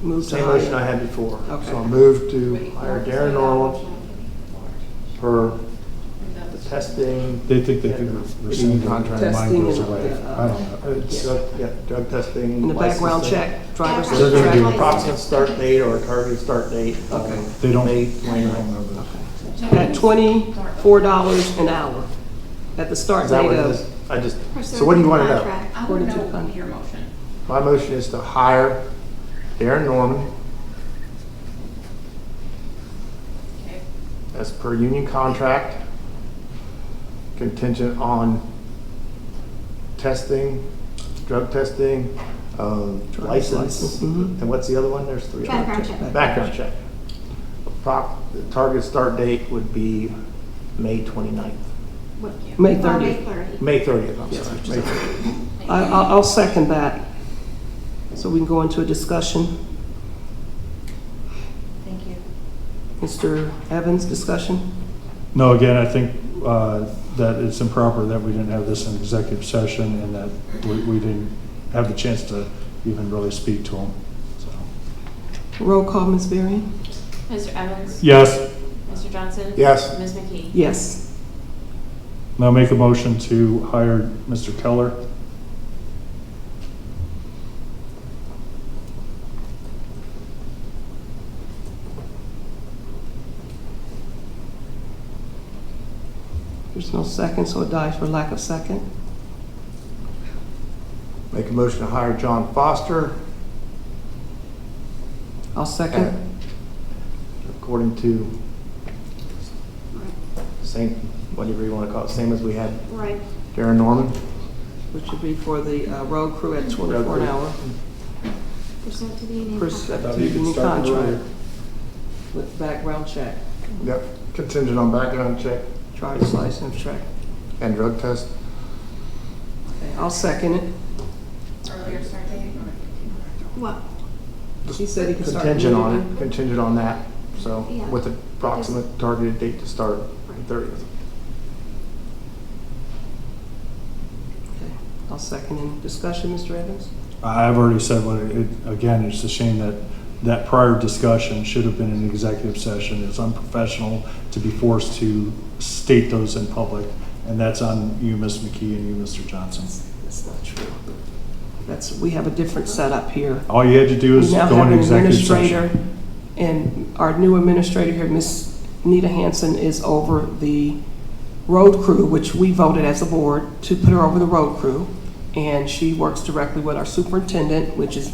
Move to Same motion I hire. had before. Okay. So I'll move to hire Darren Norman for the testing. They think they could rescind the Contract. contract, mine goes Testing away. and, I don't know. It's- Drug testing. And the background licensing. check, driver's So they're gonna do an check. approximate start date or a targeted start date. Okay. They don't- May 29th. At $24 an hour at the start Is that date what it of. is? I just, so what do you want to know? According to the contract. My motion is to hire Darren Norman as per union contract, contingent on testing, drug testing, license, Mhm. and what's the other one? There's three. Background check. Background check. The target start date would be May 29th. May Or 30th. May 30th, I'm Yes, sorry. Mr. May 30th. I'll second that. So we can go into a discussion. Thank you. Mr. Evans, discussion? No, again, I think that it's improper that we didn't have this in executive session and that we didn't have the chance to even really speak to them. So. Roll call, Ms. Varian? Mr. Evans? Yes, Mr. Johnson? Yes. Ms. McKee? Yes. now make a motion to hire Mr. Keller. There's no second, so it dies for lack of second. Make a motion to hire John Foster I'll second. according to same, whatever you want to call it, same as we had Right. Darren Norman. Which would be for the road crew at 24 an hour. Percent to the union. Percent thought to you could union start contract earlier. with background check, Yep, contingent on background check driver's license check. and drug test. Okay, I'll second it. Earlier start date? What? He said he could start Contingent on immediately. it, contingent on that, so Yeah. with an approximate targeted date to start, the 30th. Okay, I'll second. Any discussion, Mr. Evans? I've already said what again, it's a shame that that prior discussion should have been an executive session. It's unprofessional to be forced to state those in public, and that's on you, Ms. McKee, and you, Mr. Johnson. That's not true. We have a different setup here. All you had to do is We now go have into an executive administrator, session. and our new administrator here, Ms. NITA Hanson, is over the road crew, which we voted as a board to put her over the road crew. And she works directly with our superintendent, which is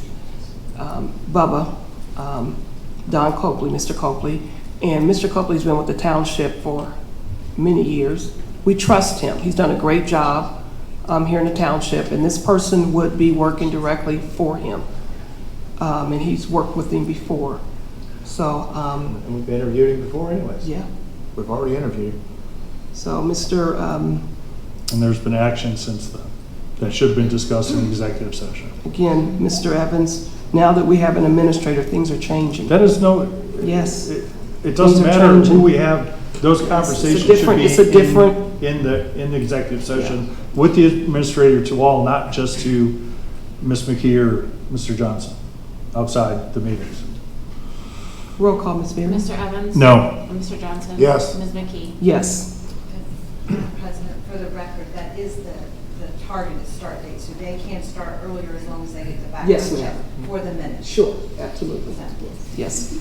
Bubba, Don Copley, Mr. Copley. And Mr. Copley's been with the township for many years. We trust him. He's done a great job here in the township, and this person would be working directly for him. And he's worked with him before. So, And we've interviewed him before anyways. yeah. We've already interviewed him. So, Mr. And there's been action since then. that should have been discussed in the executive session. Again, Mr. Evans, now that we have an administrator, things are changing. That is no, Yes. it doesn't Things are matter who changing. we have, those conversations should be it's a different- in the executive session with the administrator to all, not just to Ms. McKee or Mr. Johnson outside the meetings. Roll call, Ms. Berry. Mr. Evans? No. Mr. Johnson? Yes. Ms. McKee? Yes. Madam President, for the record, that is the targeted start date, so they can start earlier as long as they get the Yes, background ma'am. check for the minutes. Sure, absolutely. Yes.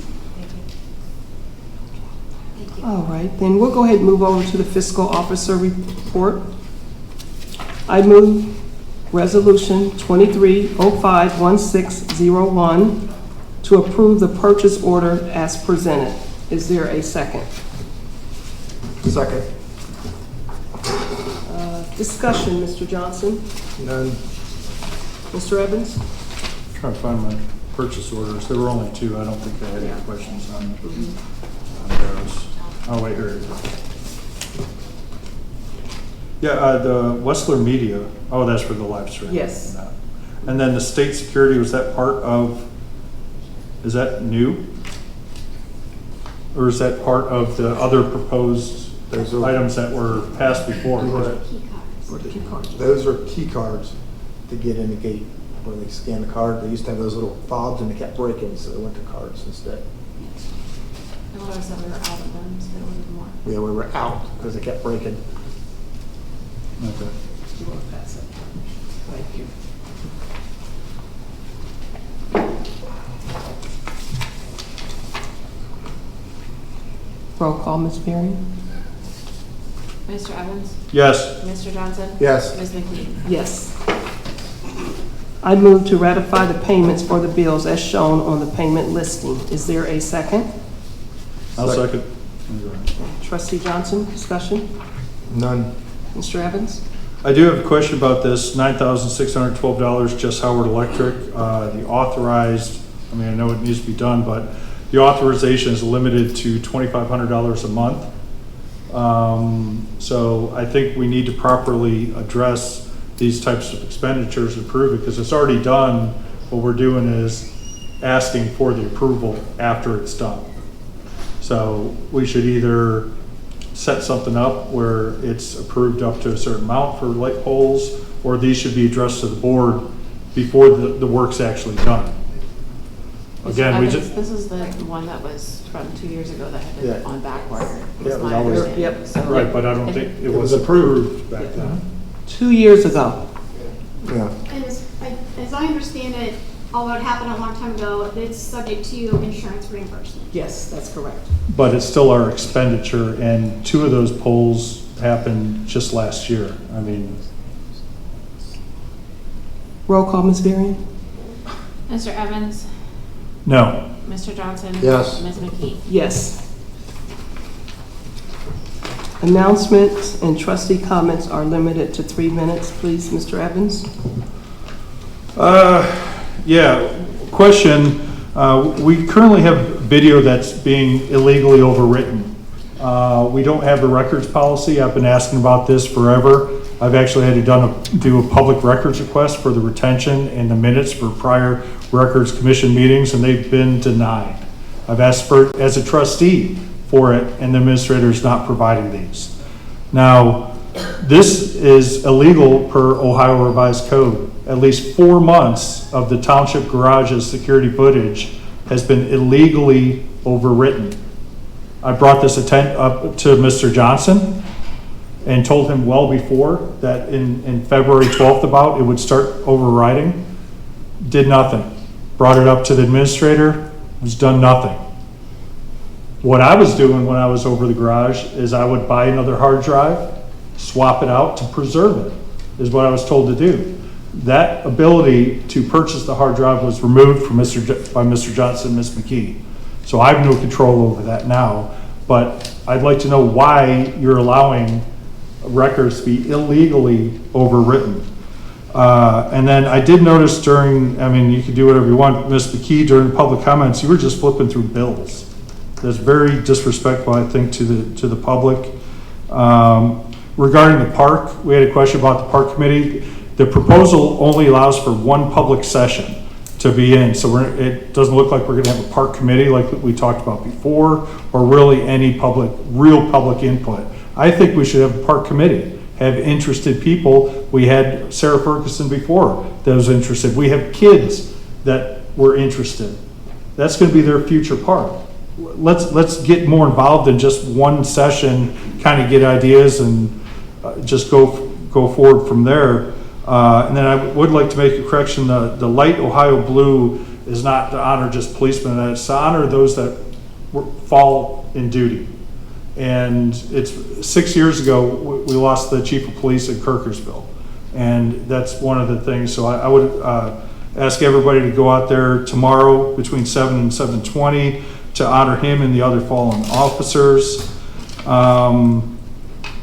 Thank you. All right, then we'll go ahead and move over to the fiscal officer report. I move Resolution 23051601 to approve the purchase order as presented. Is there a second? Second. Discussion, Mr. Johnson. None. Mr. Evans? Trying to find my purchase orders. There were only two. I don't think I had any questions on those. Oh, wait, here it is. Yeah, the Westler Media, oh, that's for the live stream. Yes. And then the state security, was that part of, is that new? Or is that part of the other proposed items that were passed before? Those are key cards to get in the gate. When they scan the card, they used to have those little fobs and they kept breaking, so they went to cards instead. A lot of us that were out of them, so there was more. Yeah, we were out because they kept breaking. Okay. You want to pass it? Thank you. Roll call, Ms. Berry? Mr. Evans? Yes. Mr. Johnson? Yes. Ms. McKee? Yes. I move to ratify the payments for the bills as shown on the payment listing. Is there a second? I'll second. Trustee Johnson, discussion? None. Mr. Evans? I do have a question about this $9,612, just Howard Electric. The authorized, I mean, I know it needs to be done, but the authorization is limited to $2,500 a month. So I think we need to properly address these types of expenditures and prove it, because it's already done. What we're doing is asking for the approval after it's done. So we should either set something up where it's approved up to a certain amount for light poles, or these should be addressed to the board before the work's actually done. Again, we just. This is the one that was from 2 years ago that had been Yeah. on back order. Yeah, is it was my always- understanding. Yep. So- Right, but I don't think it was approved back then. 2 years ago. Yeah. And as I understand it, although it happened a long time ago, it's subject to insurance reimbursement. Yes, that's correct. But it's still our expenditure, and 2 of those polls happened just last year. I mean, Roll call, Ms. Berry? Mr. Evans? no. Mr. Johnson? Yes. Ms. McKee? Yes. Announcements and trustee comments are limited to 3 minutes, please, Mr. Evans. Yeah, question. We currently have video that's being illegally overwritten. We don't have a records policy. I've been asking about this forever. I've actually had to do a public records request for the retention and the minutes for prior records commission meetings, and they've been denied. I've asked for, as a trustee, for it, and the administrator is not providing these. Now, this is illegal per Ohio Revised Code. At least 4 months of the township garage's security footage has been illegally overwritten. I brought this up to Mr. Johnson and told him well before that in February 12th about it would start overriding. Did nothing. Brought it up to the administrator, was done nothing. What I was doing when I was over the garage is I would buy another hard drive, swap it out to preserve it, is what I was told to do. That ability to purchase the hard drive was removed from by Mr. Johnson and Ms. McKee. So I have no control over that now, but I'd like to know why you're allowing records to be illegally overwritten. And then I did notice during, I mean, you could do whatever you want, Ms. McKee, during public comments, you were just flipping through bills. That's very disrespectful, I think, to the public. Regarding the park, we had a question about the park committee. The proposal only allows for one public session to be in, so it doesn't look like we're gonna have a park committee like we talked about before, or really any real public input. I think we should have a park committee, have interested people. We had Sarah Ferguson before that was interested. We have kids that were interested. That's gonna be their future park. Let's get more involved than just one session, kind of get ideas and just go forward from there. And then I would like to make a correction. The light Ohio blue is not to honor just policemen. It's to honor those that fall in duty. And it's 6 years ago, we lost the chief of police in Kirkersville. And that's one of the things. So I would ask everybody to go out there tomorrow between 7 and 7:20 to honor him and the other fallen officers.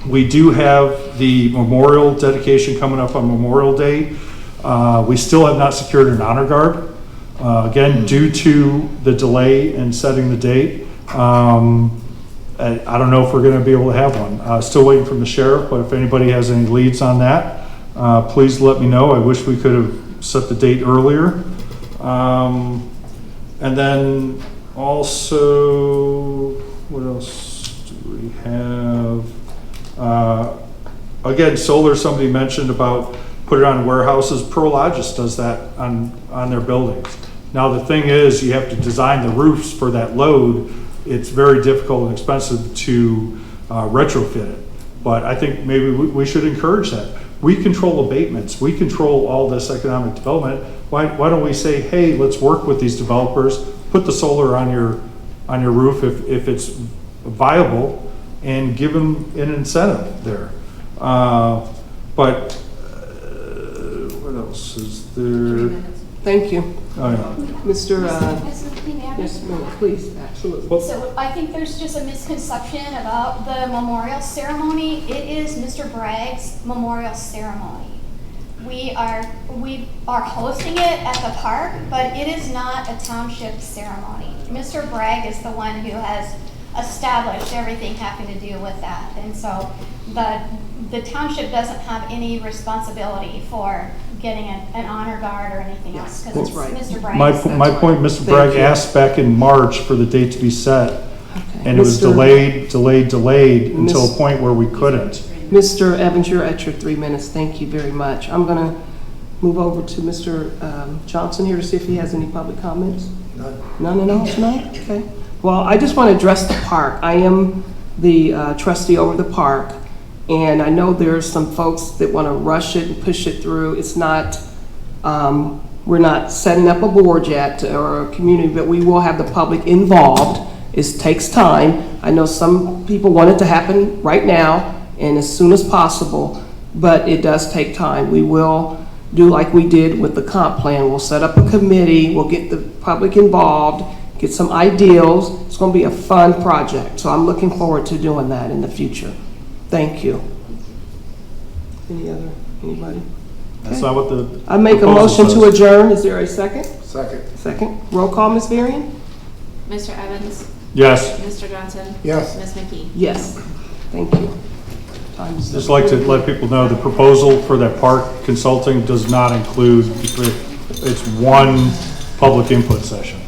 We do have the memorial dedication coming up on Memorial Day. We still have not secured an honor guard, again, due to the delay in setting the date. I don't know if we're going to be able to have one. Still waiting from the sheriff, but if anybody has any leads on that, please let me know. I wish we could have set the date earlier. And then also, what else do we have? Again, solar, somebody mentioned about put it on warehouses. Prologis does that on their buildings. Now the thing is, you have to design the roofs for that load. It's very difficult and expensive to retrofit it. But I think maybe we should encourage that. We control abatements. We control all this economic development. Why don't we say, hey, let's work with these developers, put the solar on your roof if it's viable, and give them an incentive there. But what else is there? Thank you. Oh, yeah. Mr. Yes, ma'am, please, absolutely. So I think there's just a misconception about the memorial ceremony. It is Mr. Bragg's memorial ceremony. We are hosting it at the park, but it is not a township ceremony. Mr. Bragg is the one who has established everything having to do with that. And so the township doesn't have any responsibility for getting an honor guard or anything else, because it's Mr. Bragg. My point, Mr. Bragg asked back in March for the date to be set, and it was delayed until a point where we couldn't. Mr. Evans, you're at your 3 minutes. Thank you very much. I'm going to move over to Mr. Johnson here to see if he has any public comments. None at all tonight? Okay. Well, I just want to address the park. I am the trustee over the park, and I know there's some folks that want to rush it and push it through. It's not, we're not setting up a board yet or a community, but we will have the public involved. It takes time. I know some people want it to happen right now and as soon as possible, but it does take time. We will do like we did with the comp plan. We'll set up a committee, we'll get the public involved, get some ideals. It's going to be a fun project, so I'm looking forward to doing that in the future. Thank you. Anybody? That's not what the I make a motion to adjourn. Is there a second? Second. Second. Roll call, Ms. Varian? Mr. Evans? Yes. Mr. Johnson? Yes. Ms. McKee? Yes. Thank you. Just like to let people know the proposal for that park consulting does not include, it's one public input session.